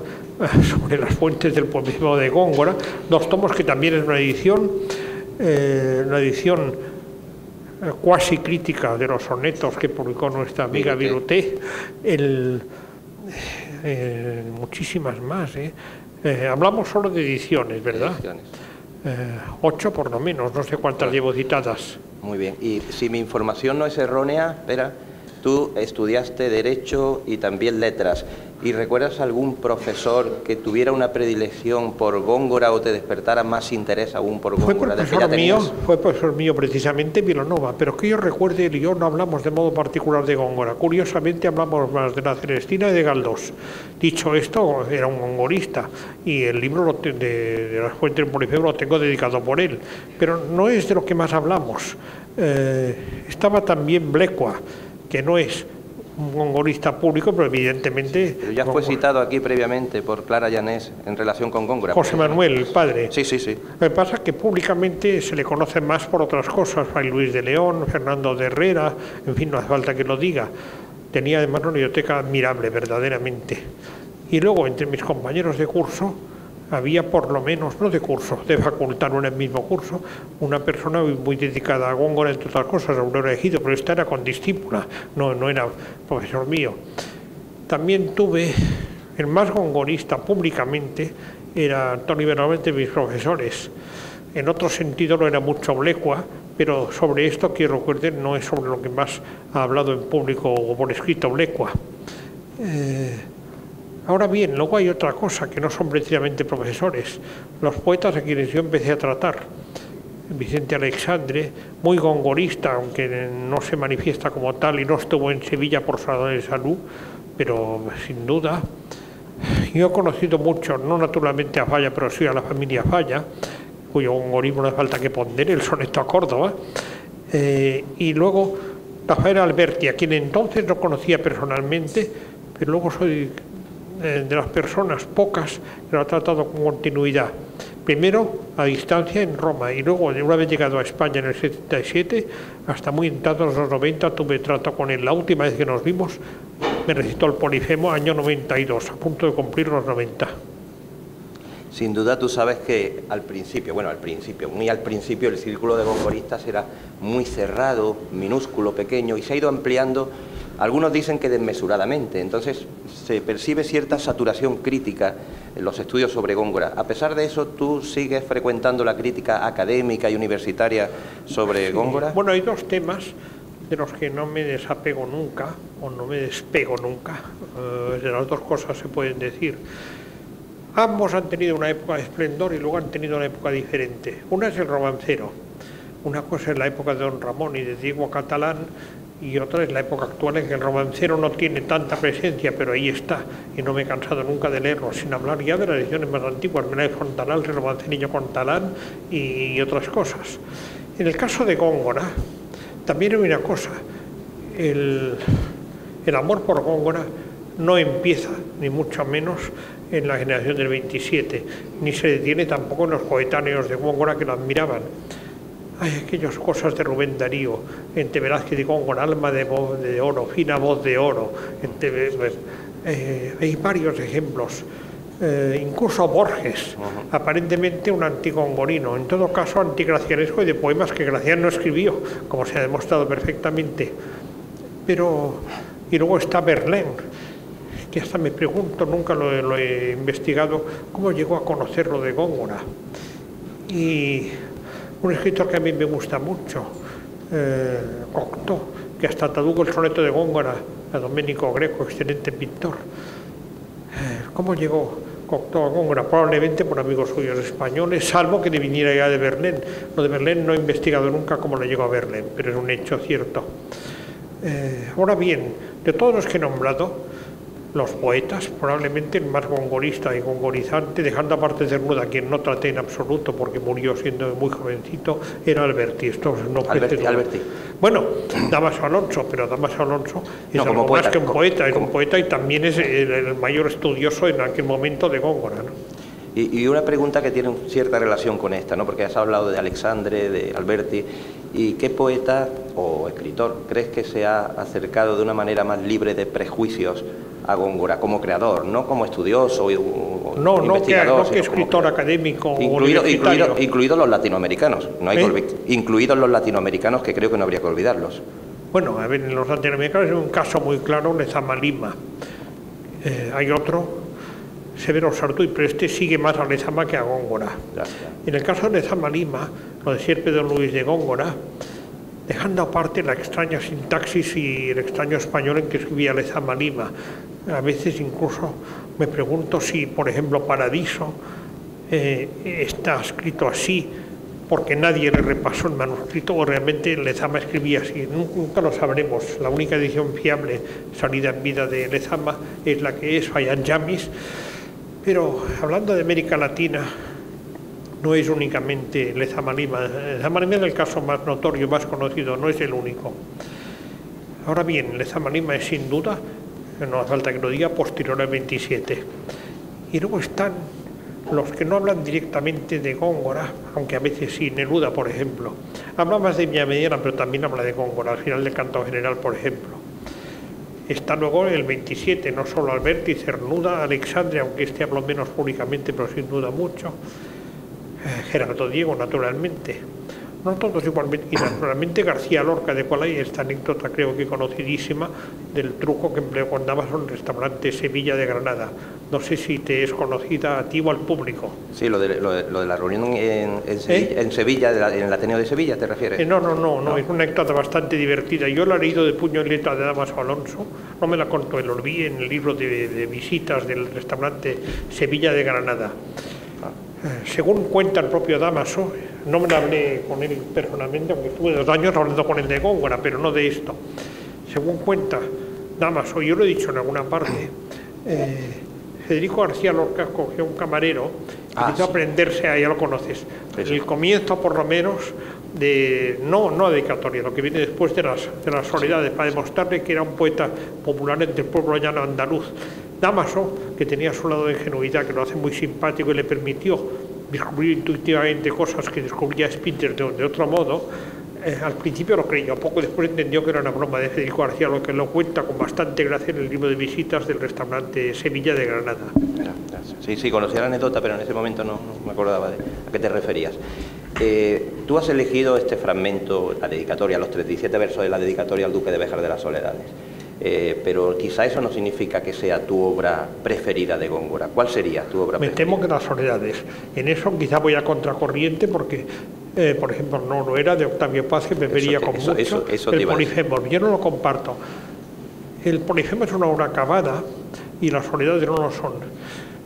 sobre las fuentes del poemismo de Góngora, 2 tomos que también es una edición cuasi crítica de los sonetos que publicó nuestra amiga Viruté, muchísimas más. Hablamos solo de ediciones, ¿verdad? 8 por lo menos, no sé cuántas llevo citadas. Muy bien, y si mi información no es errónea, espera, tú estudiaste Derecho y también Letras, ¿y recuerdas algún profesor que tuviera una predilección por Góngora o te despertara más interés aún por Góngora? Fue profesor mío precisamente Vilanova, pero que yo recuerde, él y yo no hablamos de modo particular de Góngora, curiosamente hablamos más de la Celestina y de Galdós. Dicho esto, era un gongorista y el libro de las fuentes del Polifemo lo tengo dedicado por él, pero no es de lo que más hablamos. Estaba también Blecua, que no es un gongorista público, pero evidentemente... Pero ya fue citado aquí previamente por Clara Llanés en relación con Góngora. José Manuel, el padre. Sí, sí, sí. Lo que pasa es que públicamente se le conoce más por otras cosas, Fray Luis de León, Fernando de Herrera, en fin, no hace falta que lo diga. Tenía además una biblioteca admirable, verdaderamente. Y luego, entre mis compañeros de curso, había por lo menos, no de curso, de facultad, no en el mismo curso, una persona muy dedicada a Góngora, entre otras cosas, Aurora Ejido, pero esta era con discípula, no era profesor mío. También tuve, el más gongorista públicamente, era Antonio Benavente, mis profesores. En otro sentido lo era mucho Blecua, pero sobre esto, que recuerden, no es sobre lo que más ha hablado en público o por escrito Blecua. Ahora bien, luego hay otra cosa, que no son precisamente profesores, los poetas a quienes yo empecé a tratar. Vicente Alexandre, muy gongorista, aunque no se manifiesta como tal y no estuvo en Sevilla por razones de salud, pero sin duda. Yo he conocido mucho, no naturalmente a Falla, pero sí a la familia Falla, cuyo gongorismo no hace falta que pondere, el soneto a Córdoba, y luego Rafael Alberti, a quien entonces no conocía personalmente, pero luego soy de las personas pocas que lo ha tratado con continuidad. Primero a distancia en Roma y luego, una vez llegado a España en el 77, hasta muy entrados los 90, tuve trato con él. La última vez que nos vimos me recitó el Polifemo, año 92, a punto de cumplir los 90. Sin duda tú sabes que al principio, muy al principio el círculo de gongoristas era muy cerrado, minúsculo, pequeño, y se ha ido ampliando. Algunos dicen que desmesuradamente, entonces se percibe cierta saturación crítica en los estudios sobre Góngora. A pesar de eso, ¿tú sigues frecuentando la crítica académica y universitaria sobre Góngora? Bueno, hay 2 temas de los que no me desapego nunca, o no me despego nunca. De las 2 cosas se pueden decir. Ambos han tenido una época de esplendor y luego han tenido una época diferente. Una es el romancero, una cosa es la época de Don Ramón y de Diego Catalán, y otra es la época actual en que el romancero no tiene tanta presencia, pero ahí está, y no me he cansado nunca de leerlo, sin hablar ya de las ediciones más antiguas, Menéndez Fontanal, el romancerillo con Talán y otras cosas. En el caso de Góngora, también hay una cosa, el amor por Góngora no empieza, ni mucho menos, en la generación del 27, ni se detiene tampoco en los coetáneos de Góngora que lo admiraban. Hay aquellas cosas de Rubén Darío, entre Velázquez y Góngora, alma de voz de oro, fina voz de oro. Hay varios ejemplos. Incluso Borges, aparentemente un antigongorino, en todo caso antigracianesco y de poemas que Gracián no escribió, como se ha demostrado perfectamente. Y luego está Verlaine, que hasta me pregunto, nunca lo he investigado, cómo llegó a conocer lo de Góngora. Y un escritor que a mí me gusta mucho, Cocteau, que hasta tradujo el soneto de Góngora a Domenico Greco, excelente pintor. ¿Cómo llegó Cocteau a Góngora? Probablemente por amigos suyos españoles, salvo que le viniera ya de Verlaine. Lo de Verlaine no he investigado nunca cómo le llegó a Verlaine, pero es un hecho cierto. Ahora bien, de todos los que he nombrado, los poetas, probablemente el más gongorista y gongorizante, dejando aparte Cernuda, a quien no traté en absoluto porque murió siendo muy jovencito, era Alberti. Esto no Alberti. Bueno, Dámaso Alonso, pero Dámaso Alonso es algo más que un poeta, es un poeta y también es el mayor estudioso en aquel momento de Góngora, ¿no? Y una pregunta que tiene cierta relación con esta, ¿no? Porque has hablado de Alexandre, de Alberti, ¿y qué poeta o escritor crees que se ha acercado de una manera más libre de prejuicios a Góngora como creador, no como estudioso o No investigador, que escritor académico incluidos los latinoamericanos, no hay incluidos los latinoamericanos, que creo que no habría que olvidarlos. Bueno, a ver, en los latinoamericanos hay un caso muy claro, Lezama Lima. Hay otro, Severo Sartuy, pero este sigue más a Lezama que a Góngora. Gracias. En el caso de Lezama Lima, lo decía Pedro Luis de Góngora, dejando aparte la extraña sintaxis y el extraño español en que escribía Lezama Lima. A veces incluso me pregunto si, por ejemplo, Paradiso está escrito así porque nadie le repasó el manuscrito o realmente Lezama escribía así. Nunca lo sabremos. La única edición fiable salida en vida de Lezama es la que es Fayán Yamis. Pero hablando de América Latina, no es únicamente Lezama Lima. Lezama Lima es el caso más notorio, más conocido, no es el único. Ahora bien, Lezama Lima es sin duda, no hace falta que lo diga, posterior al 27. Y luego están los que no hablan directamente de Góngora, aunque a veces sí, Neruda, por ejemplo. Habla más de Villamediana, pero también habla de Góngora, al final del Canto General, por ejemplo. Está luego el 27, no solo Alberti, Cernuda, Alexandre, aunque este habló menos públicamente, pero sin duda mucho. Gerardo Diego, naturalmente. No todos igualmente, y naturalmente García Lorca, de cual hay esta anécdota creo que conocidísima, del truco que empleó con Damaso en el restaurante Sevilla de Granada. No sé si te es conocida a ti o al público. Sí, lo de la reunión en Sevilla, en el Ateneo de Sevilla, ¿te refieres? No, es una anécdota bastante divertida. Yo la he leído de puño y letra de Damaso Alonso, no me la contó él, lo vi en el libro de visitas del restaurante Sevilla de Granada. Según cuenta el propio Damaso, no me la hablé con él personalmente, aunque estuve 2 años hablando con él de Góngora, pero no de esto. Según cuenta Damaso, yo lo he dicho en alguna parte, Federico García Lorca cogió un camarero y empezó a aprenderse, ya lo conoces, el comienzo por lo menos de, no dedicatoria, lo que viene después de las soledades, para demostrarle que era un poeta popular entre el pueblo llano andaluz. Damaso, que tenía su lado de ingenuidad, que lo hace muy simpático y le permitió descubrir intuitivamente cosas que descubría Spinter de otro modo, al principio lo creyó, poco después entendió que era una broma de Federico García, lo que lo cuenta con bastante gracia en el libro de visitas del restaurante Sevilla de Granada. Sí, conocía la anécdota, pero en ese momento no me acordaba de a qué te referías. Tú has elegido este fragmento, la dedicatoria, los 37 versos de la dedicatoria al Duque de Béjar de las Soledades. Pero quizá eso no significa que sea tu obra preferida de Góngora. ¿Cuál sería tu obra preferida? Me temo que las Soledades. En eso quizá voy a contracorriente porque, por ejemplo, no lo era de Octavio Paz, que me vería con mucho. El Polifemo, yo no lo comparto. El Polifemo es una obra acabada y las Soledades no lo son.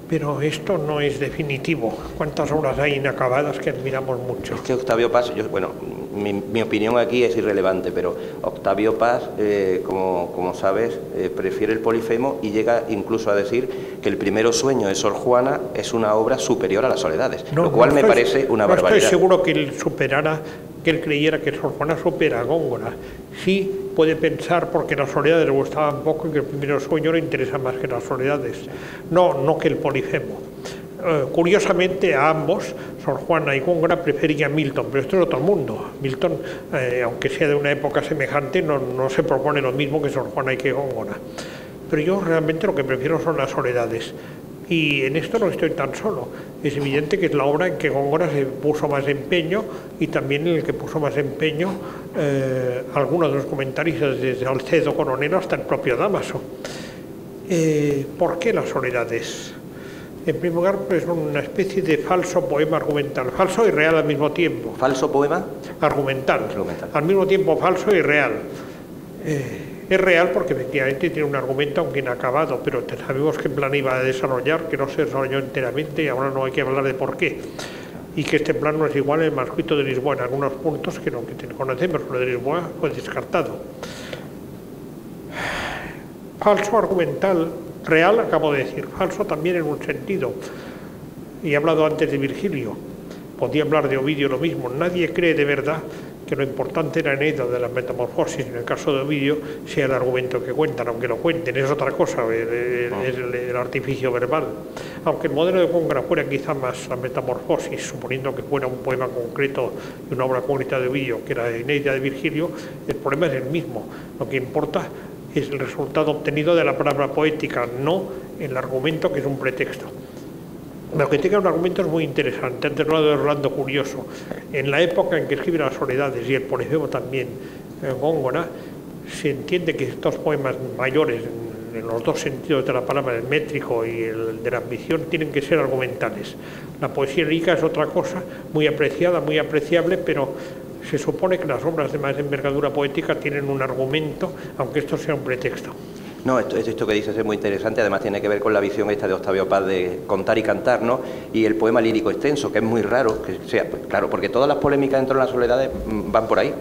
Pero esto no es definitivo. ¿Cuántas obras hay inacabadas que admiramos mucho? Es que Octavio Paz, mi opinión aquí es irrelevante, pero Octavio Paz, como sabes, prefiere el Polifemo y llega incluso a decir que el Primero Sueño de Sor Juana es una obra superior a las Soledades, lo cual me parece una barbaridad. No estoy seguro que él superara, que él creyera que Sor Juana supera a Góngora. Sí puede pensar, porque las Soledades le gustaban poco y que el Primero Sueño le interesa más que las Soledades, no que el Polifemo. Curiosamente a ambos, Sor Juana y Góngora, prefería Milton, pero esto es otro mundo. Milton, aunque sea de una época semejante, no se propone lo mismo que Sor Juana y que Góngora. Pero yo realmente lo que prefiero son las Soledades. Y en esto no estoy tan solo. Es evidente que es la obra en que Góngora se puso más empeño y también en el que puso más empeño algunos de los comentaristas, desde Alcedo Coronel hasta el propio Damaso. ¿Por qué las Soledades? En primer lugar, pues una especie de falso poema argumental, falso y real al mismo tiempo. ¿Falso poema? Argumental. Al mismo tiempo falso y real. Es real porque efectivamente tiene un argumento aunque inacabado, pero sabemos qué plan iba a desarrollar, que no se desarrolló enteramente y ahora no hay que hablar de por qué. Y que este plan no es igual en el manuscrito de Lisboa en algunos puntos que no que conocemos, lo de Lisboa fue descartado. Falso argumental, real acabo de decir, falso también en un sentido. Y he hablado antes de Virgilio, podía hablar de Ovidio lo mismo, nadie cree de verdad que lo importante era Eneida de la metamorfosis, en el caso de Ovidio, sea el argumento que cuentan, aunque lo cuenten, es otra cosa, es el artificio verbal. Aunque el modelo de Góngora fuera quizá más la metamorfosis, suponiendo que fuera un poema concreto y una obra concreta de Ovidio, que era Eneida de Virgilio, el problema es el mismo. Lo que importa es el resultado obtenido de la palabra poética, no el argumento, que es un pretexto. Lo que tenga un argumento es muy interesante. Antes hablado de Orlando Curioso. En la época en que escribe Las Soledades y el Polifemo también, Góngora, se entiende que estos poemas mayores, en los dos sentidos de la palabra, el métrico y el de la ambición, tienen que ser argumentales. La poesía lírica es otra cosa, muy apreciada, muy apreciable, pero se supone que las obras de más envergadura poética tienen un argumento, aunque esto sea un pretexto. No, esto que dices es muy interesante, además tiene que ver con la visión esta de Octavio Paz de contar y cantar, ¿no? Y el poema lírico extenso, que es muy raro que sea, pues, claro, porque todas las polémicas dentro de las soledades van por ahí.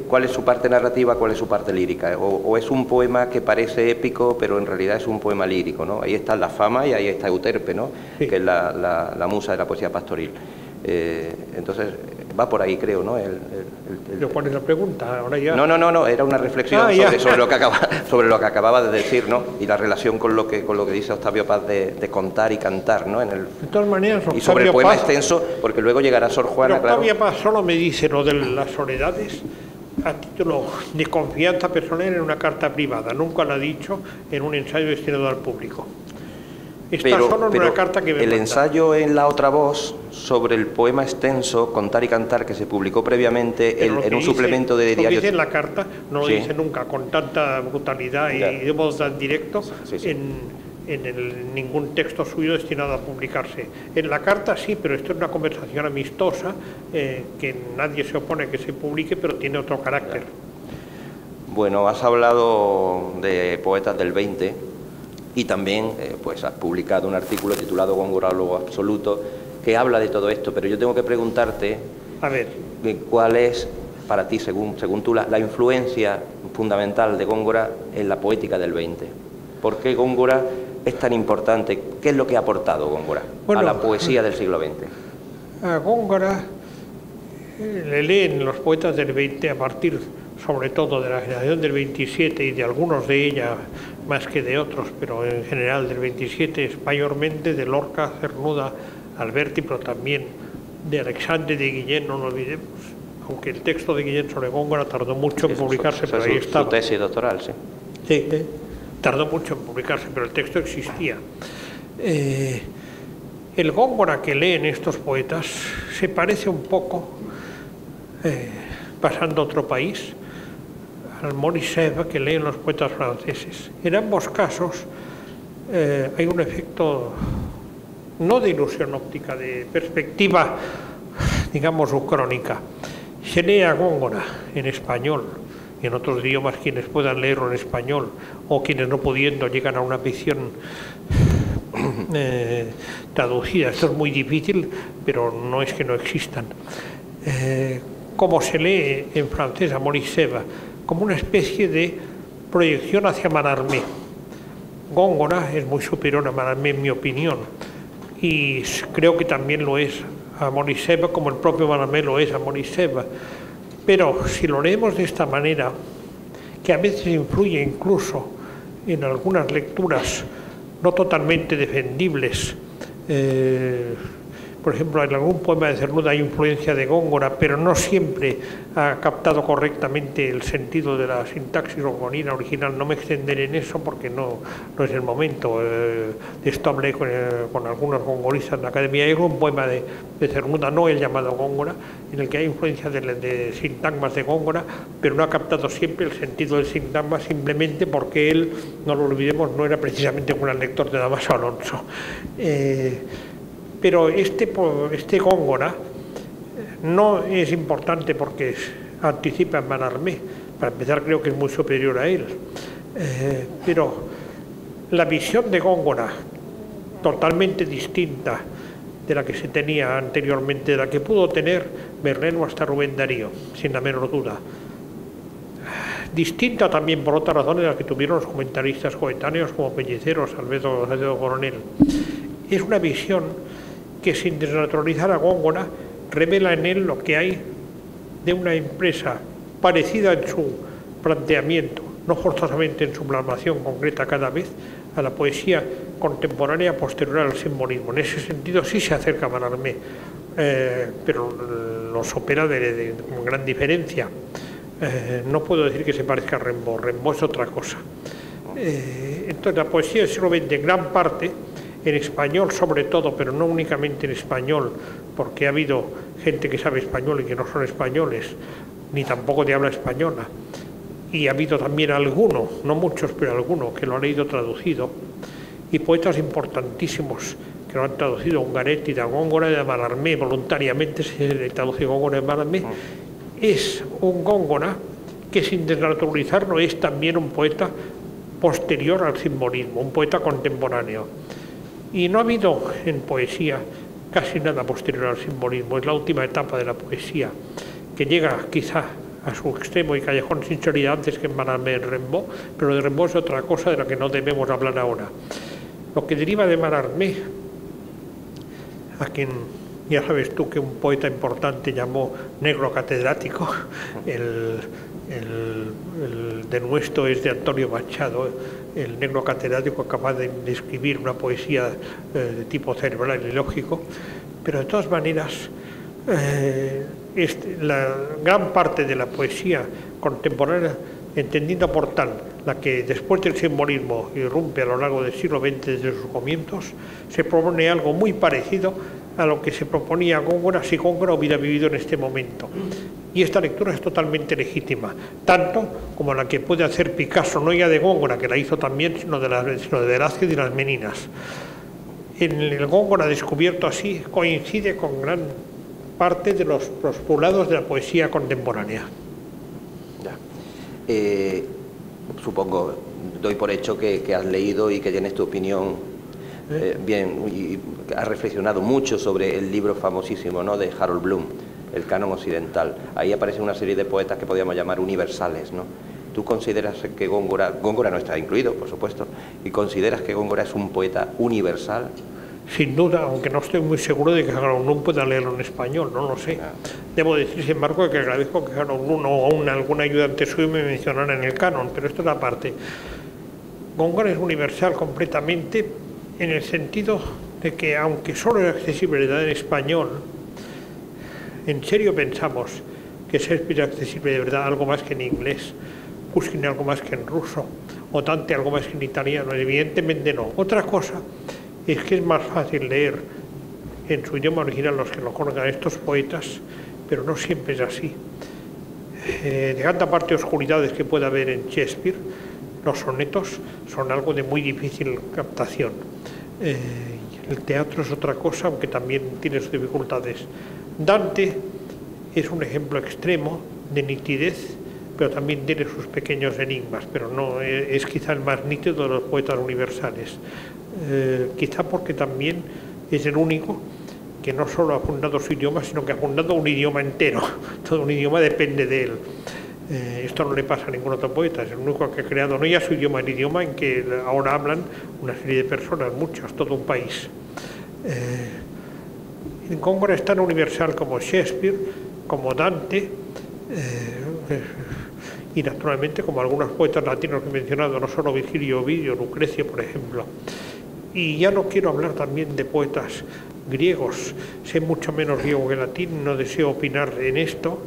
¿Cuál es su parte narrativa, cuál es su parte lírica? O es un poema que parece épico, pero en realidad es un poema lírico, ¿no? Ahí está la fama y ahí está Euterpe, ¿no? Sí. Que es la musa de la poesía pastoril. Entonces, va por ahí, creo, ¿no? ¿Cuál es la pregunta? Ahora ya... No, era una reflexión sobre lo que acababa de decir, ¿no? Y la relación con lo que dice Octavio Paz de contar y cantar, ¿no? De todas maneras, y sobre el poema extenso, porque luego llegará Sor Juana, Octavio Paz solo me dice lo de las soledades a título de confianza personal en una carta privada. Nunca lo ha dicho en un ensayo destinado al público. Está solo en una carta que me el ensayo en La Otra Voz sobre el poema extenso Contar y Cantar, que se publicó previamente en un suplemento de diario. Lo que dice en la carta no lo dice nunca con tanta brutalidad y de modo tan directo en ningún texto suyo destinado a publicarse. En la carta sí, pero esto es una conversación amistosa que nadie se opone a que se publique, pero tiene otro carácter. Bueno, has hablado de poetas del 20 y también pues has publicado un artículo titulado Góngora-Lobo absoluto que habla de todo esto, pero yo tengo que preguntarte cuál es para ti, según tú, la influencia fundamental de Góngora en la poética del 20. ¿Por qué Góngora es tan importante? ¿Qué es lo que ha aportado Góngora a la poesía del siglo XX? A Góngora le leen los poetas del 20 a partir, sobre todo, de la generación del 27 y de algunos de ella más que de otros, pero en general del 27 es mayormente de Lorca, Cernuda, Alberti, pero también de Alexandre de Guillén, no lo olvidemos, aunque el texto de Guillén sobre Góngora tardó mucho en publicarse, pero ahí estaba. Su tesis doctoral, sí. Sí, tardó mucho en publicarse, pero el texto existía. El Góngora que leen estos poetas se parece un poco, pasando a otro país, al Maurice Sèvres que leen los poetas franceses. En ambos casos hay un efecto no de ilusión óptica, de perspectiva, digamos, ucrónica. Se lee a Góngora en español y en otros idiomas quienes puedan leerlo en español o quienes no pudiendo llegan a una visión traducida. Esto es muy difícil, pero no es que no existan. Como se lee en francés a Maurice Sèvres, como una especie de proyección hacia Mallarmé. Góngora es muy superior a Mallarmé, en mi opinión, y creo que también lo es a Maurice Sèvres, como el propio Mallarmé lo es a Maurice Sèvres. Pero si lo leemos de esta manera, que a veces influye incluso en algunas lecturas no totalmente defendibles, por ejemplo, en algún poema de Cernuda hay influencia de Góngora, pero no siempre ha captado correctamente el sentido de la sintaxis góngorina original. No me extenderé en eso porque no es el momento. De esto hablé con algunos gongoristas en la academia. Hay un poema de Cernuda, no el llamado Góngora, en el que hay influencia de sintagmas de Góngora, pero no ha captado siempre el sentido del sintagma, simplemente porque él, no lo olvidemos, no era precisamente un gran lector de Damaso Alonso. Pero este Góngora no es importante porque anticipa a Mallarmé. Para empezar, creo que es muy superior a él. Pero la visión de Góngora, totalmente distinta de la que se tenía anteriormente, de la que pudo tener Verlaine o hasta Rubén Darío, sin la menor duda. Distinta también por otras razones de las que tuvieron los comentaristas coetáneos como Pelliceros, Albedo Coronel. Es una visión que, sin desnaturalizar a Góngora, revela en él lo que hay de una empresa parecida en su planteamiento, no forzosamente en su plasmación concreta cada vez, a la poesía contemporánea posterior al simbolismo. En ese sentido sí se acerca a Mallarmé, pero los opera con gran diferencia. No puedo decir que se parezca a Rimbaud, Rimbaud es otra cosa. Entonces la poesía del siglo XX, en gran parte, en español sobre todo, pero no únicamente en español, porque ha habido gente que sabe español y que no son españoles, ni tampoco de habla española, y ha habido también algunos, no muchos, pero algunos, que lo han leído traducido, y poetas importantísimos que lo han traducido, Ungaretti, de Góngora, de Mallarmé, voluntariamente se le traduce Góngora de Mallarmé. Es un Góngora que, sin desnaturalizarlo, es también un poeta posterior al simbolismo, un poeta contemporáneo. Y no ha habido en poesía casi nada posterior al simbolismo, es la última etapa de la poesía, que llega quizá a su extremo y callejón sin salida antes que en Mallarmé, en Rimbaud, pero de Rimbaud es otra cosa de la que no debemos hablar ahora. Lo que deriva de Mallarmé, a quien ya sabes tú que un poeta importante llamó negro catedrático, el denuesto es de Antonio Machado, el negro catedrático capaz de escribir una poesía de tipo cerebral y lógico, pero de todas maneras la gran parte de la poesía contemporánea, entendiendo por tal la que después del simbolismo irrumpe a lo largo del siglo XX desde sus comienzos, se propone algo muy parecido a lo que se proponía Góngora si Góngora hubiera vivido en este momento. Y esta lectura es totalmente legítima, tanto como la que puede hacer Picasso, no ya de Góngora, que la hizo también, sino de Velázquez y las Meninas. En el Góngora descubierto así coincide con gran parte de los postulados de la poesía contemporánea. Supongo, doy por hecho que has leído y que tienes tu opinión bien, y has reflexionado mucho sobre el libro famosísimo, ¿no?, de Harold Bloom, El canon occidental. Ahí aparecen una serie de poetas que podríamos llamar universales, ¿no? ¿Tú consideras que Góngora no está incluido, por supuesto, y consideras que Góngora es un poeta universal? Sin duda, aunque no estoy muy seguro de que Harold Bloom pueda leerlo en español, no lo sé. Debo decir, sin embargo, que agradezco que Harold Bloom o algún ayudante suyo me mencionara en el canon, pero esto es la parte. Góngora es universal completamente en el sentido de que, aunque solo es accesible en español, ¿en serio pensamos que Shakespeare es accesible de verdad algo más que en inglés, Pushkin algo más que en ruso, o Dante algo más que en italiano? Evidentemente no. Otra cosa es que es más fácil leer en su idioma original los que lo conozcan estos poetas, pero no siempre es así. De gran parte de oscuridades que pueda haber en Shakespeare, los sonetos son algo de muy difícil captación. El teatro es otra cosa, aunque también tiene sus dificultades. Dante es un ejemplo extremo de nitidez, pero también tiene sus pequeños enigmas, pero no es quizá el más nítido de los poetas universales. Quizá porque también es el único que no solo ha fundado su idioma, sino que ha fundado un idioma entero. Todo un idioma depende de él. Esto no le pasa a ningún otro poeta, es el único que ha creado no ya su idioma, el idioma en que ahora hablan una serie de personas, muchas, todo un país. Góngora es tan universal como Shakespeare, como Dante, y naturalmente como algunos poetas latinos que he mencionado, no solo Virgilio, Ovidio, Lucrecio, por ejemplo. Y ya no quiero hablar también de poetas griegos, sé mucho menos griego que latín, no deseo opinar en esto,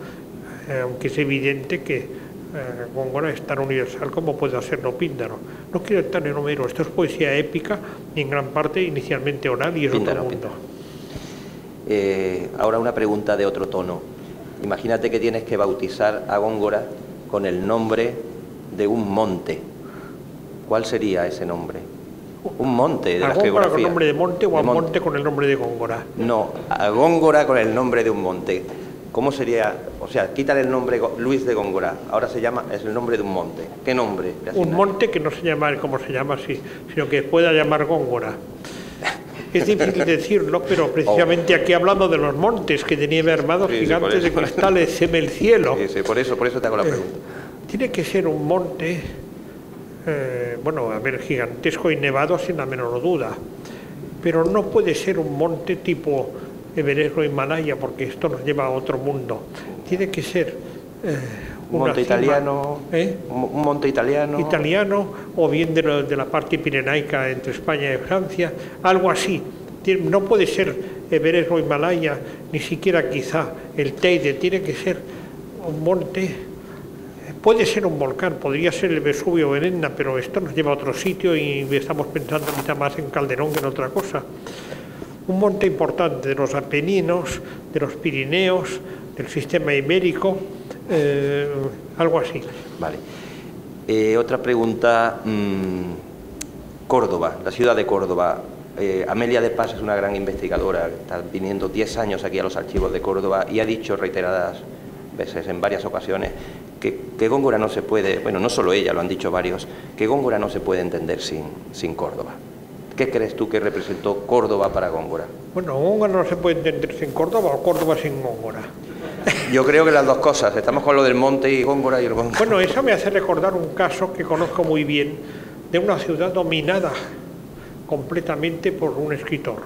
aunque es evidente que Góngora es tan universal como puede hacerlo Píndaro. No quiero estar en Homero, esto es poesía épica y en gran parte inicialmente oral y es Píndaro, otro mundo. Ahora una pregunta de otro tono. Imagínate que tienes que bautizar a Góngora con el nombre de un monte. ¿Cuál sería ese nombre? Un monte de la geografía. ¿A Góngora con el nombre de monte o a monte con el nombre de Góngora? No, a Góngora con el nombre de un monte. ¿Cómo sería? O sea, quítale el nombre Luis de Góngora, ahora es el nombre de un monte. ¿Qué nombre? Un monte que no se llama como se llama así, sino que pueda llamar Góngora. Es difícil decirlo, pero precisamente aquí hablando de los montes que tenía armados gigantes de cristales, seme el cielo. Sí, por eso te hago la pregunta. Tiene que ser un monte, bueno, a ver, gigantesco y nevado sin la menor duda, pero no puede ser un monte tipo Everest o Himalaya, porque esto nos lleva a otro mundo. Tiene que ser un monte italiano, un monte italiano, o bien de la parte pirenaica entre España y Francia, algo así. No puede ser Everest o Himalaya, ni siquiera quizá el Teide, tiene que ser un monte Puede ser un volcán, podría ser el Vesubio o el Etna, pero esto nos lleva a otro sitio y estamos pensando quizá más en Calderón que en otra cosa. Un monte importante de los Apeninos, de los Pirineos, del sistema ibérico, algo así. Vale. Otra pregunta, Córdoba, la ciudad de Córdoba. Amelia de Paz es una gran investigadora, está viniendo 10 años aquí a los archivos de Córdoba y ha dicho reiteradas veces, en varias ocasiones, que Góngora no se puede, bueno, no solo ella, lo han dicho varios, que Góngora no se puede entender sin Córdoba. ¿Qué crees tú que representó Córdoba para Góngora? Bueno, Góngora no se puede entender sin Córdoba o Córdoba sin Góngora. Yo creo que las dos cosas, estamos con lo del monte y Góngora y el Góngora. Bueno, eso me hace recordar un caso que conozco muy bien, de una ciudad dominada completamente por un escritor,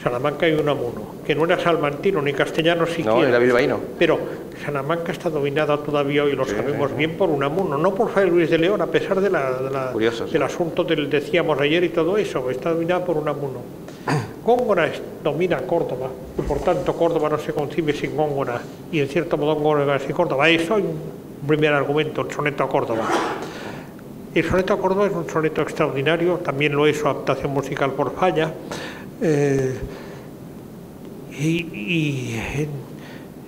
Salamanca y Unamuno, que no era salmantino ni castellano siquiera. No, era bilbaíno. Pero Salamanca está dominada todavía hoy, lo sabemos bien, por Unamuno, no por Fray Luis de León, a pesar de del asunto del decíamos ayer y todo eso, está dominada por Unamuno. Góngora domina Córdoba, y por tanto Córdoba no se concibe sin Góngora, y en cierto modo Góngora sin Córdoba. Eso hay un primer argumento, el soneto a Córdoba. El soneto a Córdoba es un soneto extraordinario, también lo es su adaptación musical por Falla.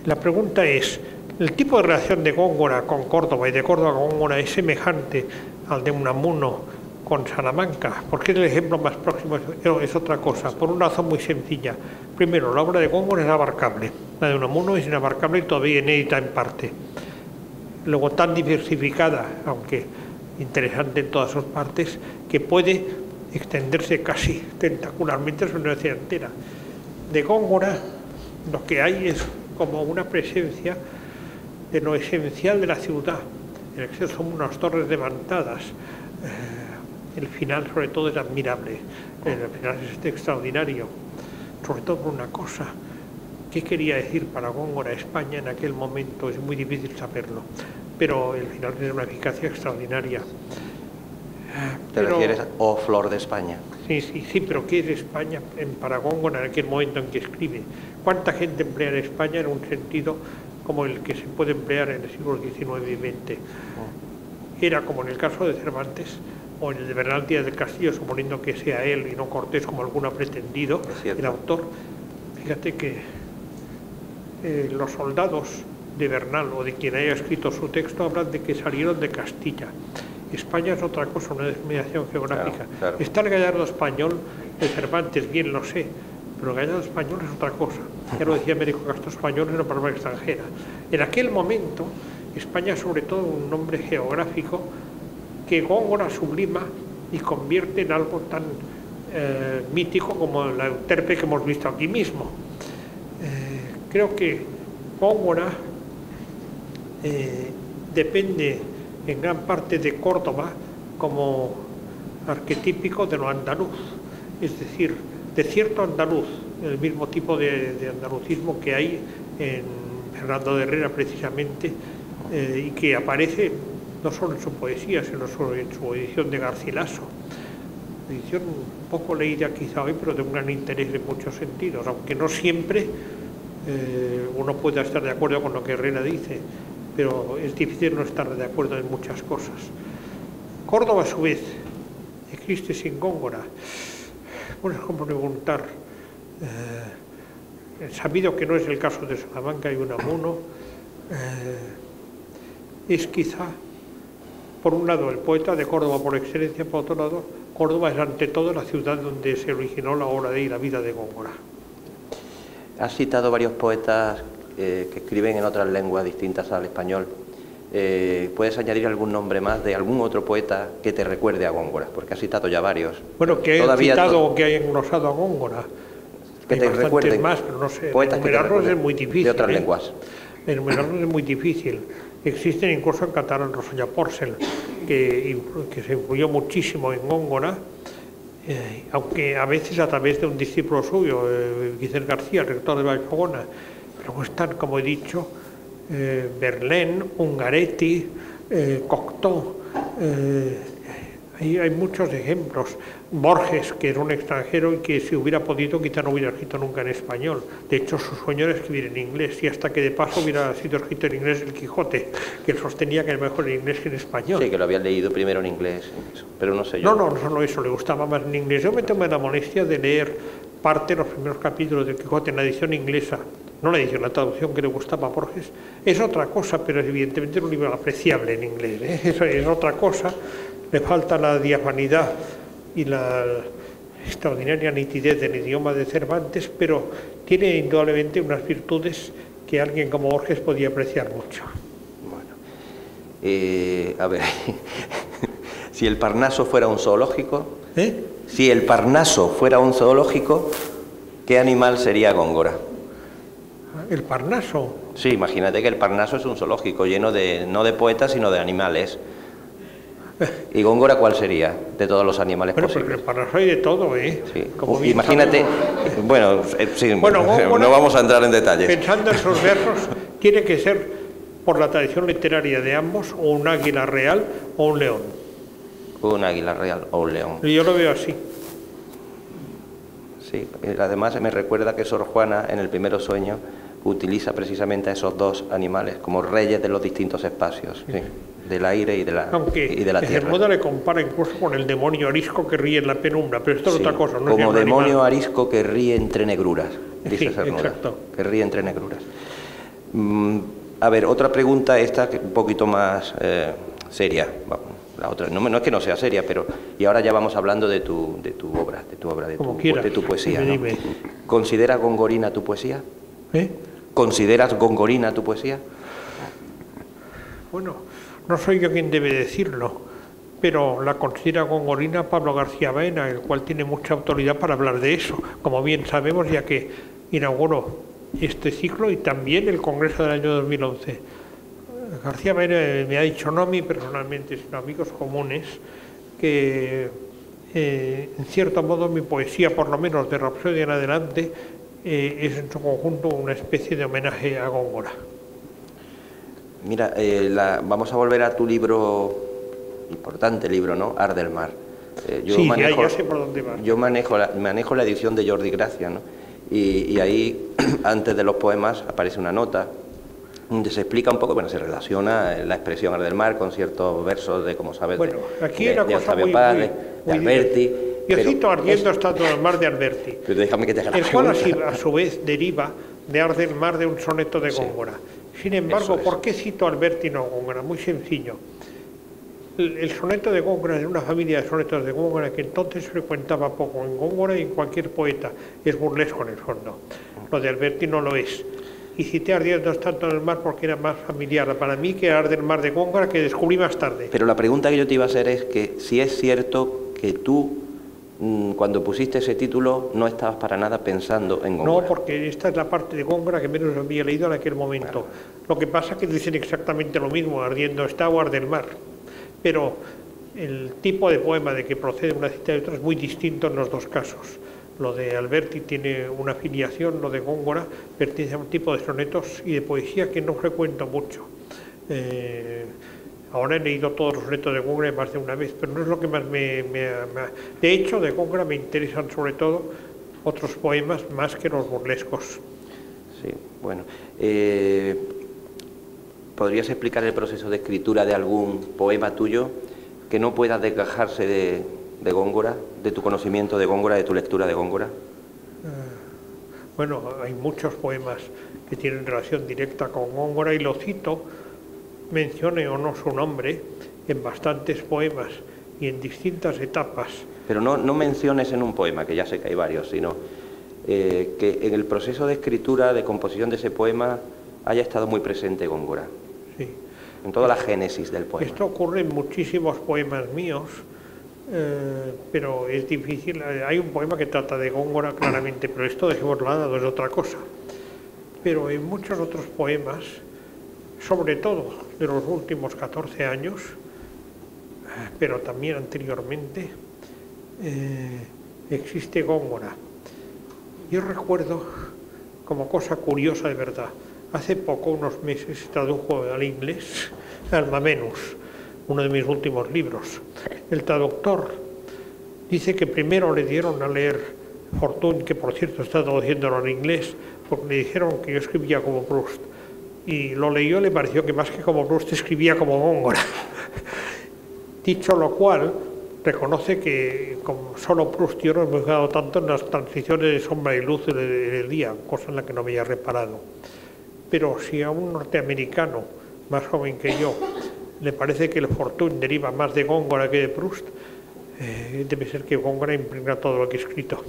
La pregunta es, ¿el tipo de relación de Góngora con Córdoba y de Córdoba con Góngora es semejante al de Unamuno con Salamanca? Porque el ejemplo más próximo es otra cosa, por una razón muy sencilla. Primero, la obra de Góngora es abarcable, la de Unamuno es inabarcable y todavía inédita en parte. Luego, tan diversificada, aunque interesante en todas sus partes, que puede extenderse casi tentacularmente sobre una ciudad entera. De Góngora lo que hay es como una presencia de lo esencial de la ciudad. El exceso son unas torres levantadas. El final sobre todo es admirable, el final es extraordinario, sobre todo por una cosa. ¿Qué quería decir para Góngora España en aquel momento? Es muy difícil saberlo, pero el final tiene una eficacia extraordinaria. ¿Te refieres a O Flor de España? Sí, pero ¿qué es España para Góngora en aquel momento en que escribe? ¿Cuánta gente emplea en España en un sentido como el que se puede emplear en el siglo XIX y XX? Era como en el caso de Cervantes o en el de Bernal Díaz del Castillo, suponiendo que sea él y no Cortés como alguno ha pretendido, el autor. Fíjate que los soldados de Bernal o de quien haya escrito su texto hablan de que salieron de Castilla. España es otra cosa, una denominación geográfica. Claro. Está el Gallardo español de Cervantes, bien lo sé, pero el Gallardo español es otra cosa. Ya lo decía Américo Castro, español es una palabra extranjera. En aquel momento, España es sobre todo un nombre geográfico que Góngora sublima y convierte en algo tan mítico como la Euterpe que hemos visto aquí mismo. Creo que Góngora depende en gran parte de Córdoba como arquetípico de lo andaluz, es decir, de cierto andaluz, el mismo tipo de andalucismo que hay en Fernando de Herrera precisamente, y que aparece no solo en su poesía, sino en su edición de Garcilaso. Edición poco leída quizá hoy, pero de un gran interés en muchos sentidos, aunque no siempre uno pueda estar de acuerdo con lo que Herrera dice, pero es difícil no estar de acuerdo en muchas cosas. Córdoba, a su vez, existe sin Góngora. Bueno, es como preguntar, sabido que no es el caso de Salamanca y Unamuno, es quizá, por un lado, el poeta de Córdoba por excelencia, por otro lado, Córdoba es ante todo la ciudad donde se originó la obra y la vida de Góngora. Has citado varios poetas que escriben en otras lenguas distintas al español. ¿Puedes añadir algún nombre más de algún otro poeta que te recuerde a Góngora? Porque has citado ya varios. Bueno, que he citado o que hay englosado a Góngora. Que te recuerden más, pero no sé. Poetas que te recuerden es muy difícil. De otras lenguas. Enumerarlos es muy difícil. Existen incluso en catalán Rosselló Porcel, que se influyó muchísimo en Góngora, aunque a veces a través de un discípulo suyo, Vicente García, el rector de Vallfogona. Luego están, como he dicho, Verlaine, Ungaretti, Cocteau. Hay muchos ejemplos. Borges, que era un extranjero y que si hubiera podido quizá no hubiera escrito nunca en español. De hecho, su sueño era escribir en inglés y hasta que de paso hubiera sido escrito en inglés el Quijote, que él sostenía que era mejor en inglés que en español. Sí, que lo había leído primero en inglés, pero no sé yo. No solo eso, le gustaba más en inglés. Yo me tomé la molestia de leer parte de los primeros capítulos del Quijote en la edición inglesa, no la edición, la traducción que le gustaba a Borges. Es otra cosa, pero evidentemente es un libro apreciable en inglés, ¿eh? Eso es otra cosa. Le falta la diafanidad y la extraordinaria nitidez del idioma de Cervantes, pero tiene indudablemente unas virtudes que alguien como Borges podía apreciar mucho. Bueno, a ver, si el Parnaso fuera un zoológico, ¿Eh? si el Parnaso fuera un zoológico, ¿qué animal sería Góngora? El Parnaso. Sí, imagínate que el Parnaso es un zoológico lleno de, no de poetas, sino de animales. ¿Y Góngora cuál sería de todos los animales posibles? Pero el Parnaso hay de todo, ¿eh? Sí. Como Imagínate, bueno, sí, Bueno, Góngora, no vamos a entrar en detalles. Pensando en sus versos, tiene que ser, por la tradición literaria de ambos, o un águila real o un león. Un águila real o un león. Y yo lo veo así. Sí, además me recuerda que Sor Juana, en el Primero Sueño, utiliza precisamente a esos dos animales como reyes de los distintos espacios, sí, del aire y de la, Aunque y de la tierra. Hermoda le compara incluso con el demonio arisco que ríe en la penumbra, pero esto es otra cosa. No como demonio arisco que ríe entre negruras, dice Sí, Cernuda, exacto. que ríe entre negruras. A ver, otra pregunta esta, que un poquito más seria. La otra, no es que no sea seria, pero y ahora ya vamos hablando de tu obra, de tu poesía, ¿no? ¿Consideras gongorina tu poesía? ¿Eh? ¿Consideras gongorina tu poesía? Bueno, no soy yo quien debe decirlo, pero la considera gongorina Pablo García Baena, el cual tiene mucha autoridad para hablar de eso, como bien sabemos, ya que inauguró este ciclo y también el Congreso del año 2011. García Baena me ha dicho, no a mí personalmente, sino a amigos comunes, que en cierto modo mi poesía, por lo menos de Rapsodia en adelante, es en su conjunto una especie de homenaje a Góngora. Mira, vamos a volver a tu libro, importante libro, ¿no? Ar del Mar. Sí, ya sé por dónde vas. Yo manejo la edición de Jordi Gracia, ¿no? Y ahí, antes de los poemas, aparece una nota donde se explica un poco, bueno, se relaciona la expresión Ar del Mar con ciertos versos de, como sabes, bueno, aquí hay una de cosa Octavio Paz, de Alberti. Yo cito Ardiendo está todo el mar de Alberti, pero déjame que te haga la el cual pregunta. a su vez deriva de Ar del Mar de un soneto de Góngora. Sin embargo, ¿por qué cito Alberti y no Góngora? Muy sencillo. El soneto de Góngora es de una familia de sonetos de Góngora que entonces frecuentaba poco en Góngora y en cualquier poeta. Es burlesco en el fondo. Lo de Alberti no lo es. Y cité Ardiendo tanto en el mar porque era más familiar para mí que Ar del Mar de Góngora, que descubrí más tarde. Pero la pregunta que yo te iba a hacer es que si es cierto que tú, cuando pusiste ese título, no estabas para nada pensando en Góngora. No, porque esta es la parte de Góngora que menos había leído en aquel momento. Claro. Lo que pasa es que dicen exactamente lo mismo, Ardiendo está o Ar del Mar. Pero el tipo de poema de que procede una cita de otra es muy distinto en los dos casos. Lo de Alberti tiene una filiación, lo de Góngora pertenece a un tipo de sonetos y de poesía que no frecuento mucho. Ahora he leído todos los sonetos de Góngora más de una vez, pero no es lo que más me... De hecho, de Góngora me interesan sobre todo otros poemas más que los burlescos. Sí, bueno. ¿Podrías explicar el proceso de escritura de algún poema tuyo que no pueda desgajarse de Góngora, de tu conocimiento de Góngora, de tu lectura de Góngora? Bueno, hay muchos poemas que tienen relación directa con Góngora y lo cito, mencione o no su nombre, en bastantes poemas y en distintas etapas. Pero no menciones en un poema, que ya sé que hay varios, sino que en el proceso de escritura, de composición de ese poema, haya estado muy presente Góngora. Sí. En toda la génesis del poema. Esto ocurre en muchísimos poemas míos, pero es difícil. Hay un poema que trata de Góngora claramente, pero esto dejémoslo al lado, es otra cosa. Pero en muchos otros poemas, sobre todo de los últimos 14 años, pero también anteriormente, existe Góngora. Yo recuerdo, como cosa curiosa de verdad, hace poco, unos meses, tradujo al inglés Alma Menus, uno de mis últimos libros. El traductor dice que primero le dieron a leer Fortuny, que por cierto está traduciéndolo en inglés, porque le dijeron que yo escribía como Proust. Y lo leyó y le pareció que más que como Proust escribía como Góngora. Dicho lo cual, reconoce que como solo Proust yo no me he fijado tanto en las transiciones de sombra y luz del día, cosa en la que no me había reparado. Pero si a un norteamericano más joven que yo le parece que el Fortuny deriva más de Góngora que de Proust, debe ser que Góngora impregna todo lo que he escrito.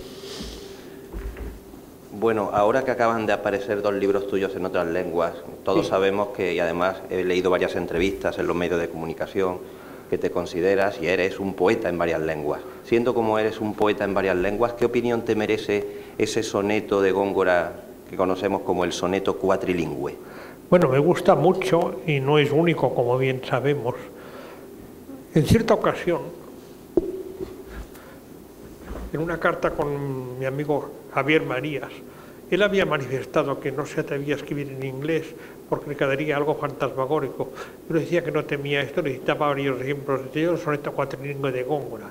Bueno, ahora que acaban de aparecer 2 libros tuyos en otras lenguas, todos sabemos que, y además he leído varias entrevistas en los medios de comunicación, que te consideras y eres un poeta en varias lenguas. Siendo como eres un poeta en varias lenguas, ¿qué opinión te merece ese soneto de Góngora que conocemos como el soneto cuatrilingüe? Bueno, me gusta mucho y no es único, como bien sabemos. En cierta ocasión, en una carta con mi amigo Javier Marías, él había manifestado que no se atrevía a escribir en inglés porque le quedaría algo fantasmagórico. Yo decía que no temía esto, necesitaba varios ejemplos. Yo el soneto cuatrilingüe de Góngora.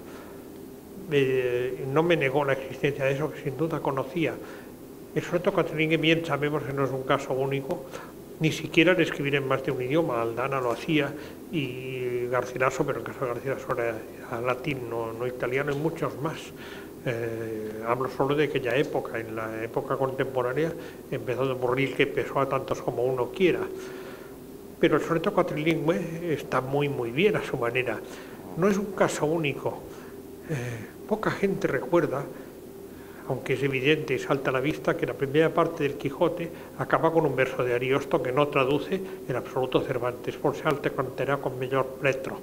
No me negó la existencia de eso, que sin duda conocía. El soneto cuatrilingüe, bien sabemos que no es un caso único, ni siquiera de escribir en más de un idioma. Aldana lo hacía y Garcilaso, pero el caso de Garcilaso era latín, no italiano, y muchos más. Hablo solo de aquella época. En la época contemporánea empezó de Borril, que pesó a tantos como uno quiera. Pero el soneto cuatrilingüe está muy bien a su manera. No es un caso único. Poca gente recuerda, aunque es evidente y salta a la vista, que la primera parte del Quijote acaba con un verso de Ariosto que no traduce en absoluto Cervantes, por salte contará con mayor pretro.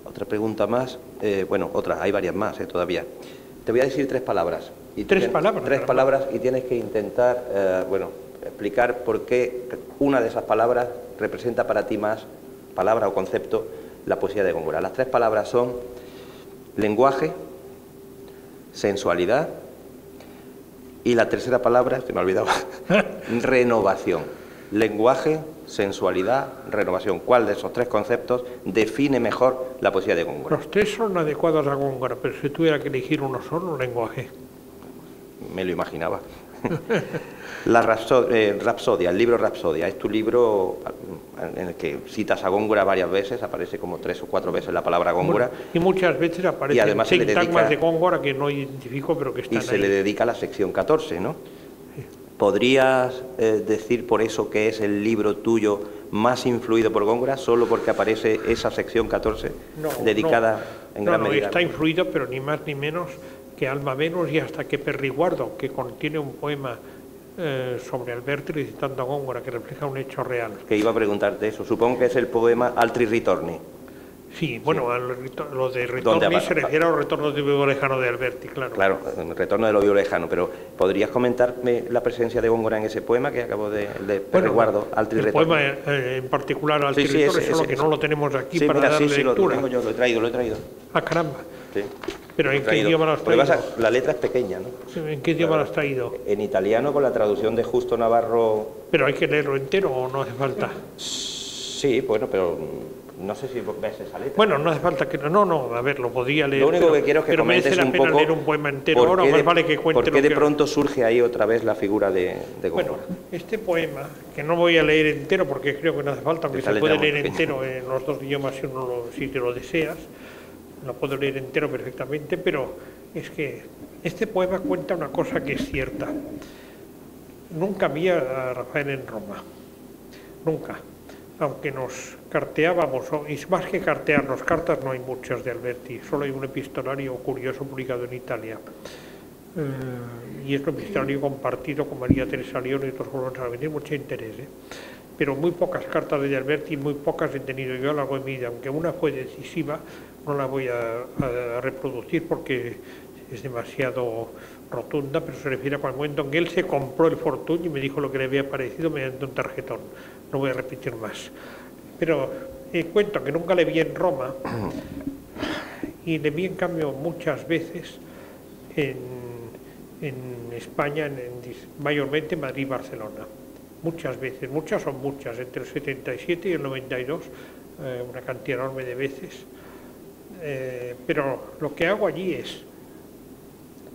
Otra pregunta más, hay varias más todavía. Te voy a decir 3 palabras. ¿Tres palabras? 3 palabras y tienes que intentar, explicar por qué una de esas palabras representa para ti más, palabra o concepto, la poesía de Góngora. Las 3 palabras son lenguaje, sensualidad y la tercera palabra, se me ha olvidado, renovación. Lenguaje, sensualidad, renovación. ¿Cuál de esos 3 conceptos define mejor la poesía de Góngora? Los 3 son adecuados a Góngora, pero si tuviera que elegir uno solo, lenguaje. Me lo imaginaba. La Rapsodia, el libro Rapsodia, es tu libro en el que citas a Góngora varias veces, aparece como 3 o 4 veces la palabra Góngora. Bueno, y muchas veces aparecen sintagmas de Góngora que no identifico, pero que están ahí. Y se le dedica a la sección 14, ¿no? Sí. ¿Podrías decir por eso que es el libro tuyo más influido por Góngora, solo porque aparece esa sección 14 dedicada en gran medida? No, está influido, pero ni más ni menos que Alma Venus y hasta que Perriguardo, que contiene un poema sobre Alberti recitando a Góngora, que refleja un hecho real. Que iba a preguntarte eso. Supongo que es el poema Altri Ritorni. Sí, bueno, sí. Lo de Ritorni se refiere a los retornos de Oviedo Lejano de Alberti, claro. Claro, el retorno del Oviedo Lejano, pero ¿podrías comentarme la presencia de Góngora en ese poema que acabo de Perriguardo, Altri Ritorni? El poema en particular, Altri Ritorni, solo que no lo tenemos aquí para darle lectura. Lo tengo yo, lo he traído. Ah, caramba. Sí. ¿Pero en qué idioma lo has traído? La letra es pequeña, ¿no? ¿En qué idioma lo has traído? En italiano, con la traducción de Justo Navarro. ¿Pero hay que leerlo entero o no hace falta? Sí, bueno, pero no sé si ves esa letra. Bueno, no hace falta que... No, a ver, lo podía leer. Lo único que quiero es que comentes un poco... leer un poema entero ahora, más vale que cuente ¿por qué de pronto surge ahí otra vez la figura de Góngora? Bueno, este poema, que no voy a leer entero porque creo que no hace falta, aunque se puede leer entero en los 2 idiomas si te lo deseas, lo puedo leer entero perfectamente, pero es que este poema cuenta una cosa que es cierta. Nunca vi a Rafael en Roma, nunca. Aunque nos carteábamos, y más que cartearnos, cartas no hay muchas de Alberti, solo hay un epistolario curioso publicado en Italia. Y es un epistolario compartido con María Teresa León y otros colonos, tiene mucho interés. Pero muy pocas cartas de Alberti, muy pocas he tenido yo a lo largo de mi vida, aunque una fue decisiva, no la voy a reproducir porque es demasiado rotunda, pero se refiere a el momento en que él se compró el Fortuny y me dijo lo que le había parecido mediante un tarjetón. No voy a repetir más. Pero cuento que nunca le vi en Roma y le vi en cambio muchas veces en España, mayormente en Madrid y Barcelona. muchas veces, muchas son muchas, entre el 77 y el 92, una cantidad enorme de veces. Pero lo que hago allí es,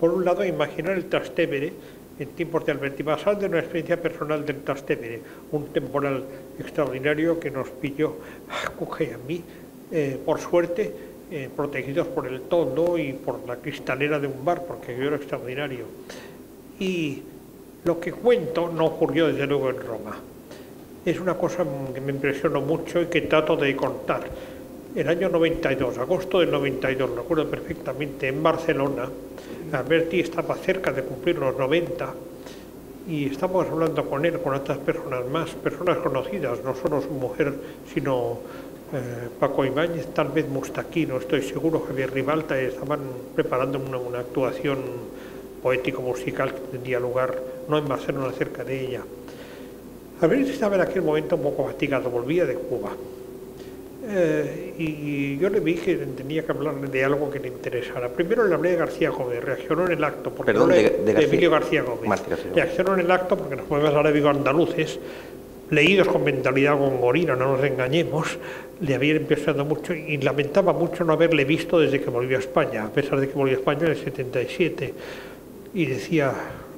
por un lado, imaginar el Trastevere en tiempos de Alberti, basado en una experiencia personal del Trastevere, un temporal extraordinario que nos pilló a Cuca y a mí, por suerte, protegidos por el tondo y por la cristalera de un bar, porque aquello era extraordinario. Y lo que cuento no ocurrió desde luego en Roma. Es una cosa que me impresionó mucho y que trato de contar. El año 92, agosto del 92, lo recuerdo perfectamente, en Barcelona, Alberti estaba cerca de cumplir los 90 y estábamos hablando con él, con otras personas más, personas conocidas, no solo su mujer, sino Paco Ibáñez, tal vez Mustaquí, no estoy seguro, Javier Ribalta, estaban preparando una actuación poético-musical que tendría lugar, no en Barcelona, cerca de ella. Alberti estaba en aquel momento un poco fatigado, volvía de Cuba. Y yo le vi que tenía que hablarle de algo que le interesara. Primero le hablé de García Gómez, reaccionó en el acto. Porque Perdón, de Emilio García Gómez. Reaccionó en el acto porque los poemas árabe-andaluces, leídos con mentalidad gongorina, no nos engañemos, le habían impresionado mucho y lamentaba mucho no haberle visto desde que volvió a España, a pesar de que volvió a España en el 77. Y decía,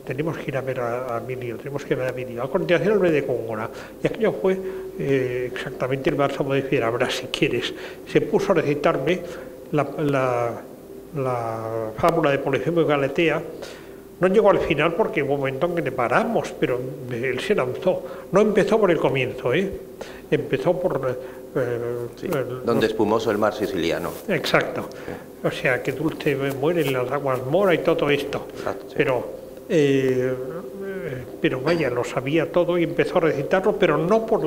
tenemos que ir a ver a Emilio, tenemos que ver a Emilio. A continuación hablé de Góngora. Y aquello fue exactamente el bálsamo de Fierabras, si quieres. Se puso a recitarme la fábula de Polifemo y Galatea. No llegó al final porque hubo un momento en que le paramos, pero él se lanzó. No empezó por el comienzo, empezó por... donde espumoso el mar siciliano. Exacto. Sí. O sea, que dulce mueren las aguas mora y todo esto. Exacto, sí. Pero vaya, lo sabía todo y empezó a recitarlo, pero no por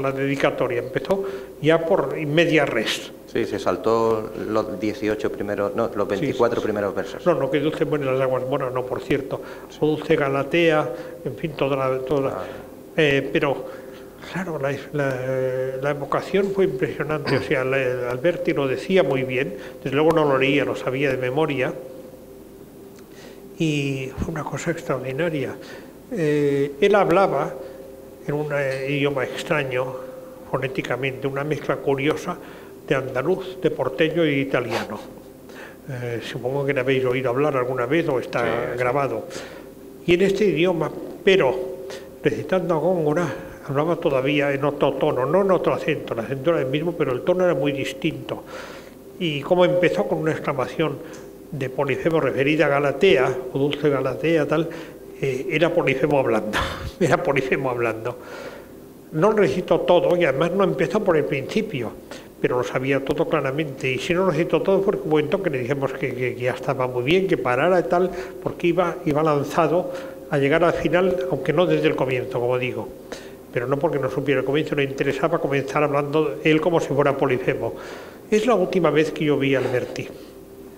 la dedicatoria, empezó ya por in media res. Sí, se saltó los 18 primeros, no, los 24 primeros versos. No, que dulce mueren las aguas moras, no, por cierto. Sí. O dulce Galatea, en fin, toda. Pero, claro, la evocación fue impresionante. O sea, Alberti lo decía muy bien, desde luego no lo leía, lo sabía de memoria. Y fue una cosa extraordinaria. Él hablaba en un idioma extraño, fonéticamente, una mezcla curiosa de andaluz, de porteño y de italiano. Supongo que le habéis oído hablar alguna vez o está grabado. Y en este idioma, pero recitando a Góngora, hablaba todavía en otro tono, no en otro acento, el acento era el mismo, pero el tono era muy distinto. Y como empezó con una exclamación de Polifemo referida a Galatea, o dulce Galatea, tal, era Polifemo hablando, era Polifemo hablando. No recitó todo y además no empezó por el principio, pero lo sabía todo claramente. Y si no recitó todo fue un momento que le dijimos que ya estaba muy bien, que parara y tal, porque iba lanzado a llegar al final, aunque no desde el comienzo, como digo. Pero no porque no supiera el comienzo, le interesaba comenzar hablando él como si fuera Polifemo. Es la última vez que yo vi a Alberti.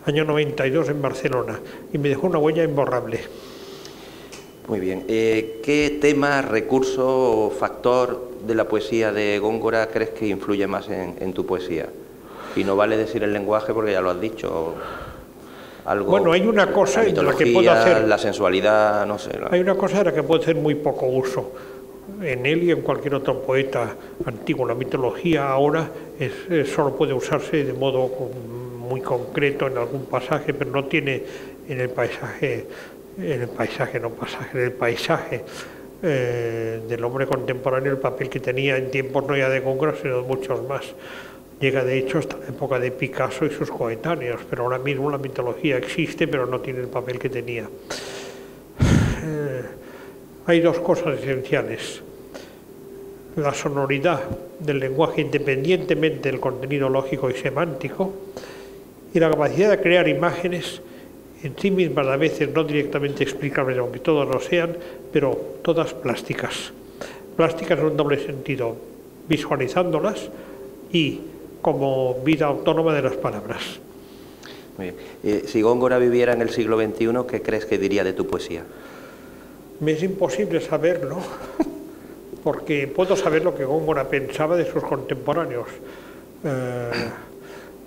Año 92 en Barcelona, y me dejó una huella imborrable. Muy bien. ¿Qué tema, recurso o factor de la poesía de Góngora crees que influye más en tu poesía? Y no vale decir el lenguaje porque ya lo has dicho. Algo, bueno, hay una cosa en la que puedo hacer... La sensualidad, no sé. Hay una cosa de la que puedo hacer muy poco uso. En él y en cualquier otro poeta antiguo. La mitología ahora solo puede usarse de modo muy concreto en algún pasaje, pero no tiene en el paisaje del hombre contemporáneo el papel que tenía en tiempos no ya de Góngora, sino de muchos más. Llega de hecho hasta la época de Picasso y sus coetáneos, pero ahora mismo la mitología existe, pero no tiene el papel que tenía. Hay dos cosas esenciales: la sonoridad del lenguaje independientemente del contenido lógico y semántico, y la capacidad de crear imágenes en sí mismas, a veces no directamente explicables, aunque todas lo sean, pero todas plásticas. Plásticas en un doble sentido, visualizándolas y como vida autónoma de las palabras. Muy bien. Si Góngora viviera en el siglo XXI, ¿qué crees que diría de tu poesía? Me es imposible saberlo, porque puedo saber lo que Góngora pensaba de sus contemporáneos.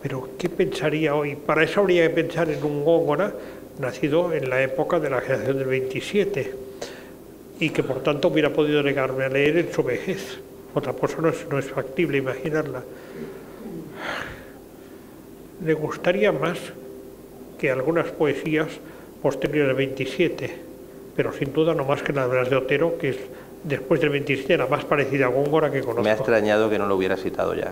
Pero ¿qué pensaría hoy? Para eso habría que pensar en un Góngora nacido en la época de la generación del 27. y que por tanto hubiera podido negarme a leer en su vejez. Otra cosa no es factible imaginarla. Le gustaría más que algunas poesías posteriores al 27, pero sin duda no más que las de Blas de Otero, que es después del 27 la más parecida a Góngora que conozco. Me ha extrañado que no lo hubiera citado ya.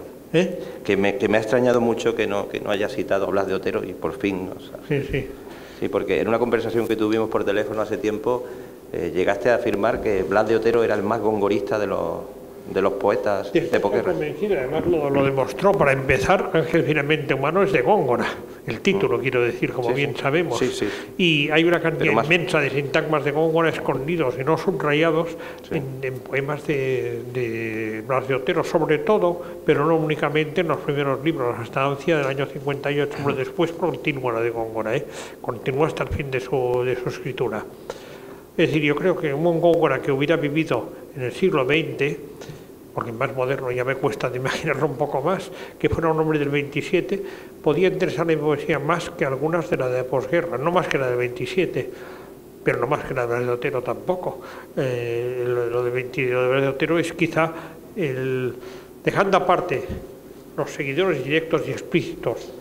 Que me ha extrañado mucho que no haya citado a Blas de Otero y por fin. O sea, sí. Sí, porque en una conversación que tuvimos por teléfono hace tiempo llegaste a afirmar que Blas de Otero era el más gongorista de los poetas de posguerra. Además lo demostró. Para empezar, Ángel finamente humano es de Góngora, el título quiero decir, como bien sabemos. Sí. Y hay una cantidad inmensa de sintagmas de Góngora escondidos y no subrayados en poemas de Blas de Otero, sobre todo, pero no únicamente en los primeros libros. La estancia del año 58, pero después continúa la de Góngora, continúa hasta el fin de su escritura. Es decir, yo creo que un Góngora que hubiera vivido en el siglo XX, porque más moderno ya me cuesta de imaginarlo un poco más, que fuera un hombre del 27, podía interesarle en poesía más que algunas de la de posguerra, no más que la del 27, pero no más que la de Otero tampoco. Lo de Otero es quizá, dejando aparte los seguidores directos y explícitos,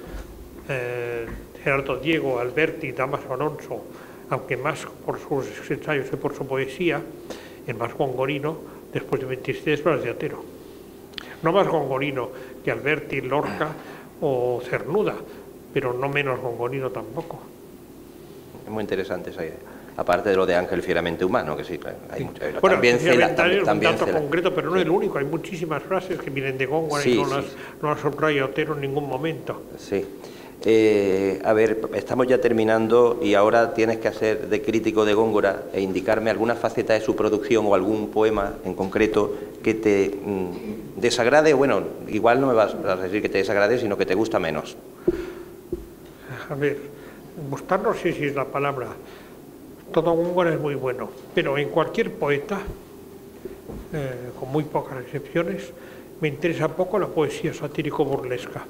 Gerardo Diego, Alberti, Dámaso Alonso, aunque más por sus ensayos y por su poesía, el más gongorino, después de 27, es Blas de Otero. No más gongorino que Alberti, Lorca o Cernuda, pero no menos gongorino tampoco. Es muy interesante esa idea. Aparte de lo de Ángel fieramente humano, que sí, claro, hay mucho. Bueno, también Cela, es un dato Cela. concreto, pero no es el único. Hay muchísimas frases que vienen de Góngora y no las subraya Otero en ningún momento. Sí. A ver, estamos ya terminando y ahora tienes que hacer de crítico de Góngora e indicarme alguna faceta de su producción o algún poema en concreto que te desagrade. Bueno, igual no me vas a decir que te desagrade, sino que te gusta menos. A ver, gustar no sé si es la palabra. Todo Góngora es muy bueno, pero en cualquier poeta, con muy pocas excepciones, me interesa poco la poesía satírico-burlesca,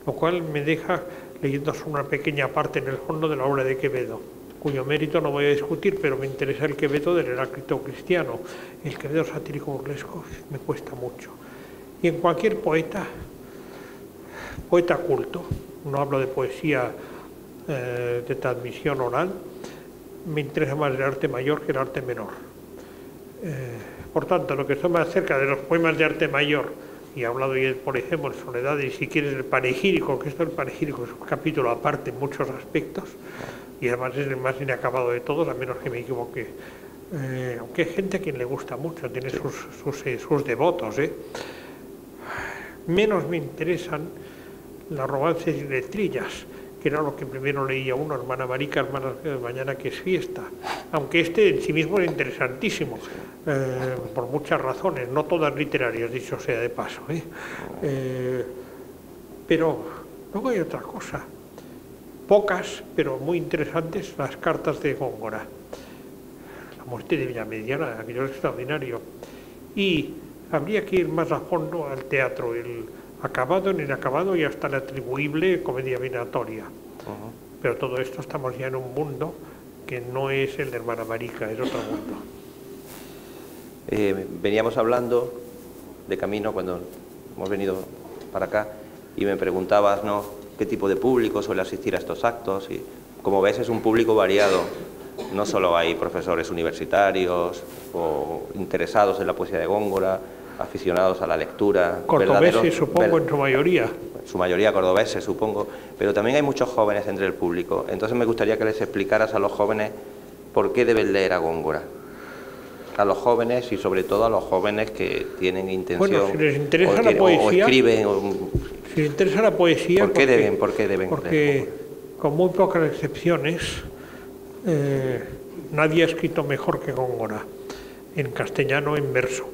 lo cual me deja leyendo solo una pequeña parte en el fondo de la obra de Quevedo, cuyo mérito no voy a discutir, pero me interesa el Quevedo del Heráclito cristiano. El Quevedo satírico-burlesco me cuesta mucho. Y en cualquier poeta culto, no hablo de poesía de transmisión oral, me interesa más el arte mayor que el arte menor. Por tanto, lo que estoy más cerca de los poemas de arte mayor, y he hablado, por ejemplo, en Soledad, y si quieres el panegírico, que esto el panegírico es un capítulo aparte en muchos aspectos, y además es el más inacabado de todos, a menos que me equivoque. Aunque hay gente a quien le gusta mucho, tiene sus devotos. Menos me interesan las romances y letrillas, que era lo que primero leía uno, Hermana Marica, Hermana Mañana que es fiesta, aunque este en sí mismo es interesantísimo, por muchas razones, no todas literarias, dicho sea de paso. Pero luego hay otra cosa, pocas, pero muy interesantes, las cartas de Góngora. La muerte de Villamediana, aquello es extraordinario. Y habría que ir más a fondo al teatro, el acabado, el inacabado y hasta la atribuible comedia vinatoria. Pero todo esto estamos ya en un mundo que no es el de Hermana Marica, es otro mundo. Veníamos hablando de camino cuando hemos venido para acá y me preguntabas, ¿no?, qué tipo de público suele asistir a estos actos, y como ves es un público variado. No solo hay profesores universitarios o interesados en la poesía de Góngora, aficionados a la lectura. Cordobeses, supongo, en su mayoría. Su mayoría cordobeses, supongo, pero también hay muchos jóvenes entre el público. Entonces me gustaría que les explicaras a los jóvenes por qué deben leer a Góngora. A los jóvenes y sobre todo a los jóvenes que tienen intención, bueno, si les interesa la poesía, o escriben. Si les interesa la poesía, ¿por qué deben leer? Porque con muy pocas excepciones, nadie ha escrito mejor que Góngora, en castellano, en verso.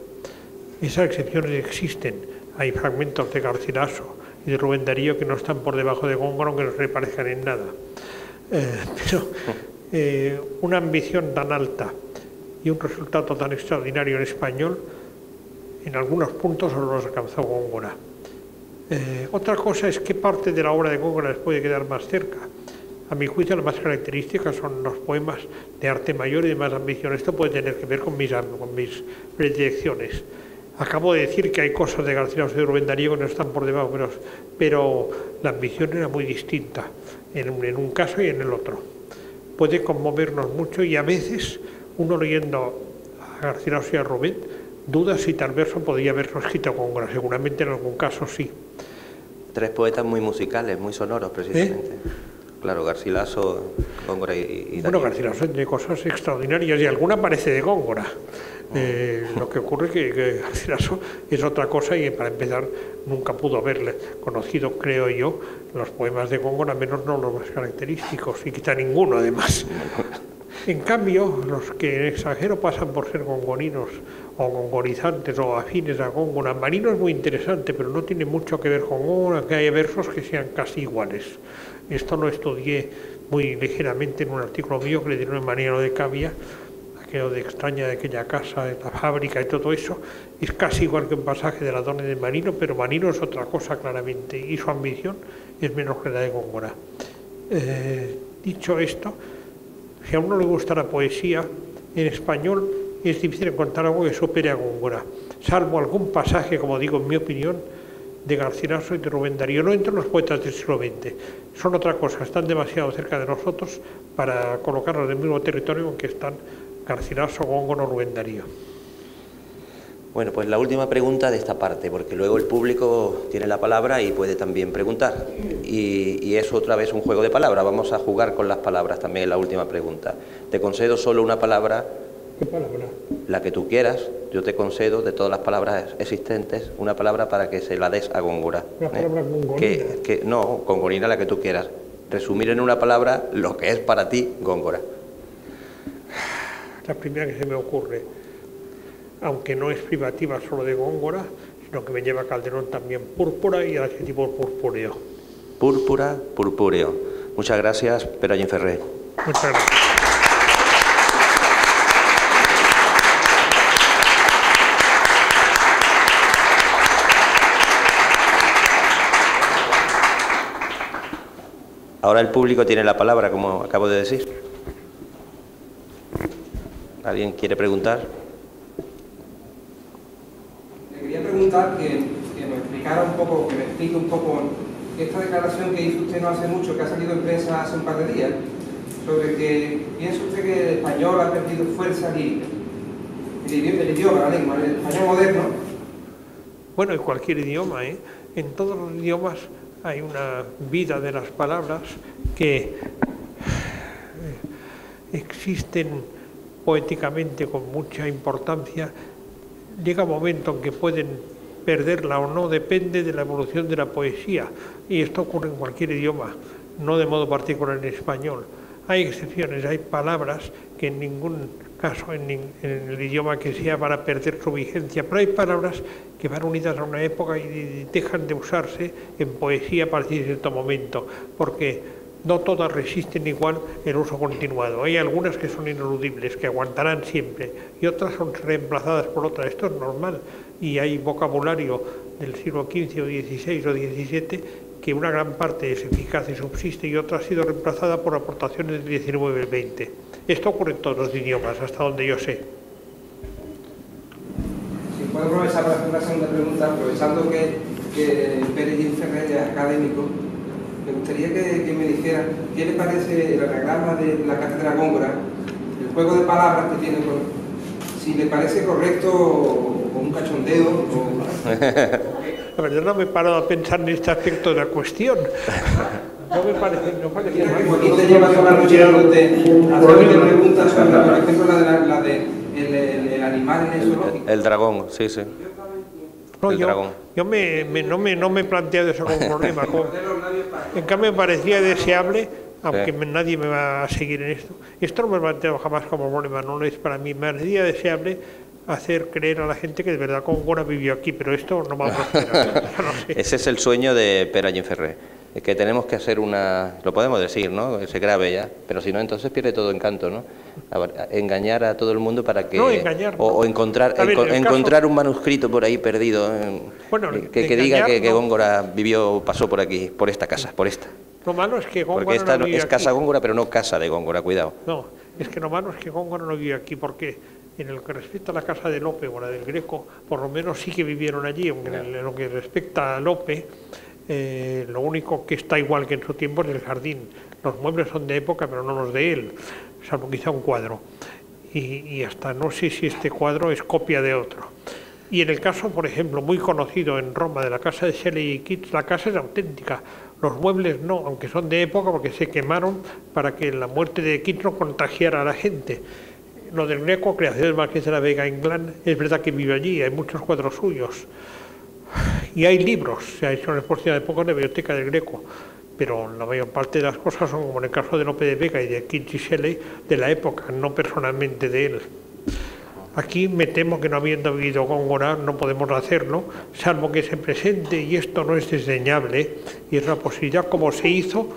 Esas excepciones existen. Hay fragmentos de Garcilaso y de Rubén Darío que no están por debajo de Góngora, aunque no se le parezcan en nada. Pero una ambición tan alta y un resultado tan extraordinario en español, en algunos puntos solo los alcanzó Góngora. Otra cosa es qué parte de la obra de Góngora les puede quedar más cerca. A mi juicio, las más características son los poemas de arte mayor y de más ambición. Esto puede tener que ver con mis predilecciones. Acabo de decir que hay cosas de Garcilaso y de Rubén Darío que no están por debajo, pero la ambición era muy distinta en un caso y en el otro. Puede conmovernos mucho y a veces uno leyendo a Garcilaso y a Rubén duda si tal verso podría haberlo escrito Góngora. Seguramente en algún caso sí. Tres poetas muy musicales, muy sonoros precisamente. Claro, Garcilaso, Góngora y Darío. Bueno, Garcilaso tiene cosas extraordinarias y alguna parece de Góngora. Lo que ocurre es que Garcilaso es otra cosa y para empezar nunca pudo haberle conocido, creo yo, los poemas de Góngora, menos no los más característicos, y quizá ninguno además. En cambio, los que en extranjero pasan por ser gongorinos o gongorizantes o afines a Góngora, Marino es muy interesante, pero no tiene mucho que ver con Góngora, que hay versos que sean casi iguales. Esto lo estudié muy ligeramente en un artículo mío que le dieron en Mariano de Cavia, aquello de extraña de aquella casa, de la fábrica y todo eso. Es casi igual que un pasaje de la Donna de Marino, pero Marino es otra cosa claramente y su ambición es menos que la de Góngora. Dicho esto, si a uno le gusta la poesía, en español es difícil encontrar algo que supere a Góngora, salvo algún pasaje, como digo, en mi opinión, de Garcilaso y de Rubén Darío. No entro en los poetas del siglo XX, son otra cosa, están demasiado cerca de nosotros para colocarlos en el mismo territorio en que están Garcilaso, Góngora o Rubén Darío. Bueno, pues la última pregunta de esta parte, porque luego el público tiene la palabra y puede también preguntar. Y es otra vez un juego de palabras, vamos a jugar con las palabras también en la última pregunta. Te concedo solo una palabra. ¿Qué palabra? La que tú quieras, yo te concedo de todas las palabras existentes una palabra para que se la des a Góngora. ¿La palabra gongorina? No, gongorina la que tú quieras. Resumir en una palabra lo que es para ti Góngora. La primera que se me ocurre, aunque no es privativa solo de Góngora, sino que me lleva a Calderón también, púrpura y el adjetivo purpúreo. Púrpura, purpúreo. Muchas gracias, Pere Ayinferré. Muchas gracias. Ahora el público tiene la palabra, como acabo de decir. ¿Alguien quiere preguntar? Le quería preguntar que me explicara un poco, que me explique un poco esta declaración que hizo usted no hace mucho, que ha salido en prensa hace un par de días, sobre que piensa usted que el español ha perdido fuerza lírica. El idioma, la lengua, el español moderno. Bueno, en cualquier idioma, en todos los idiomas hay una vida de las palabras que existen poéticamente con mucha importancia. Llega un momento en que pueden perderla o no, depende de la evolución de la poesía, y esto ocurre en cualquier idioma, no de modo particular en español. Hay excepciones, hay palabras que en ningún caso en el idioma que sea van a perder su vigencia, pero hay palabras que van unidas a una época y dejan de usarse en poesía a partir de cierto momento, porque no todas resisten igual el uso continuado. Hay algunas que son ineludibles, que aguantarán siempre, y otras son reemplazadas por otras. Esto es normal, y hay vocabulario del siglo XV o XVI o XVII que una gran parte es eficaz y subsiste, y otra ha sido reemplazada por aportaciones del XIX y del XX. Esto ocurre en todos los idiomas, hasta donde yo sé. Si puedo aprovechar para hacer una segunda pregunta, aprovechando que Pere Ayinferré es académico, me gustaría que me dijera qué le parece el anagrama de la cátedra Góngora, el juego de palabras que tiene, si le parece correcto o un cachondeo. La verdad no me he parado a pensar en este aspecto de la cuestión. No me parece mal. Joaquín te lleva toda la noche haciéndote preguntas sobre, por ejemplo, la de el animal en el zoológico. El dragón, sí, sí. No, el dragón. Yo no me he planteado eso como problema. En cambio me parecía deseable, aunque nadie me va a seguir en esto. Esto no me lo he planteado jamás como problema, no lo es para mí. Me parecía deseable hacer creer a la gente que de verdad Góngora vivió aquí, pero esto no va a prosperar. No sé. Ese es el sueño de Pere Ayinferré. Es que tenemos que hacer lo podemos decir, ¿no? Que se grabe ya, pero si no, entonces pierde todo encanto, ¿no? Engañar a todo el mundo para que... No, engañar. O encontrar un manuscrito por ahí perdido, Bueno, que diga que Góngora pasó por aquí, por esta casa, por esta. Lo malo es que Góngora Porque esta no vive es aquí. Casa Góngora, pero no Casa de Góngora, cuidado. No, es que lo malo es que Góngora no vive aquí, porque en lo que respecta a la casa de Lope o la del Greco, por lo menos sí que vivieron allí, aunque en lo que respecta a Lope, lo único que está igual que en su tiempo es el jardín. Los muebles son de época, pero no los de él, salvo quizá un cuadro. Y hasta no sé si este cuadro es copia de otro. Y en el caso, por ejemplo, muy conocido en Roma de la casa de Shelley y Keats, la casa es auténtica. Los muebles no, aunque son de época, porque se quemaron para que la muerte de Keats no contagiara a la gente. Lo del Greco, creación del Marqués de la Vega Inclán, es verdad que vive allí, hay muchos cuadros suyos. Y hay libros, se ha hecho una exposición de poco en la biblioteca del Greco, pero la mayor parte de las cosas son, como en el caso de Lope de Vega y de Keats y Shelley, de la época, no personalmente de él. Aquí me temo que no habiendo vivido Góngora no podemos hacerlo, salvo que se presente, y esto no es desdeñable, y es una posibilidad como se hizo,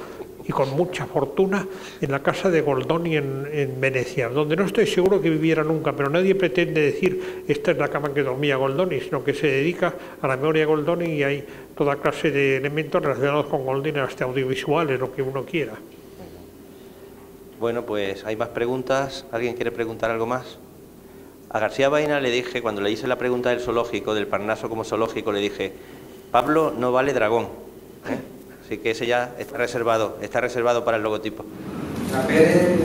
y con mucha fortuna, en la casa de Goldoni en Venecia, donde no estoy seguro que viviera nunca, pero nadie pretende decir esta es la cama que dormía Goldoni, sino que se dedica a la memoria de Goldoni y hay toda clase de elementos relacionados con Goldoni, hasta audiovisuales, lo que uno quiera. Bueno, pues hay más preguntas. ¿Alguien quiere preguntar algo más? A García Baena le dije, cuando le hice la pregunta del zoológico, del Parnaso como zoológico, le dije, Pablo no vale dragón, ¿eh? Así que ese ya está reservado para el logotipo. A Pérez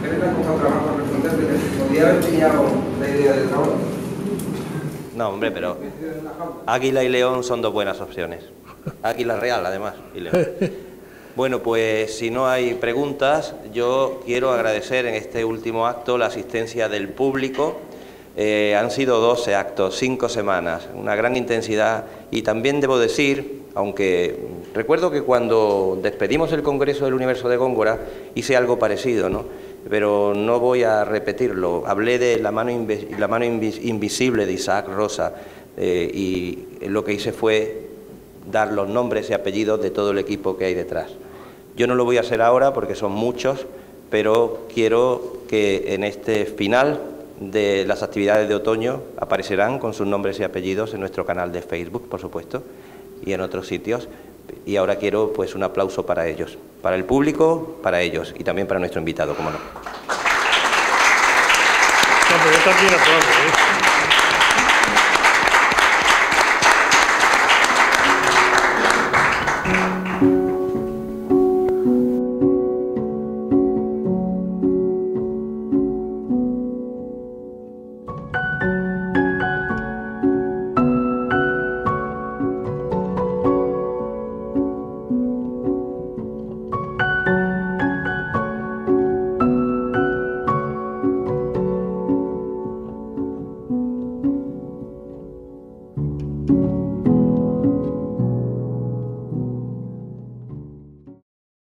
le ha costado trabajo responderle, podría haber pillado la idea del dragón. No, hombre, pero águila y león son dos buenas opciones. Águila real, además, y león. Bueno, pues si no hay preguntas, yo quiero agradecer en este último acto la asistencia del público. Han sido 12 actos, 5 semanas, una gran intensidad, y también debo decir, aunque recuerdo que cuando despedimos el Congreso del Universo de Góngora hice algo parecido, ¿no? Pero no voy a repetirlo. Hablé de la mano invisible de Isaac Rosa, y lo que hice fue dar los nombres y apellidos de todo el equipo que hay detrás. Yo no lo voy a hacer ahora porque son muchos, pero quiero que en este final de las actividades de otoño aparecerán con sus nombres y apellidos en nuestro canal de Facebook, por supuesto, y en otros sitios. Y ahora quiero pues un aplauso para ellos, para el público, para ellos y también para nuestro invitado, cómo no. Yo también aplaudo, ¿eh?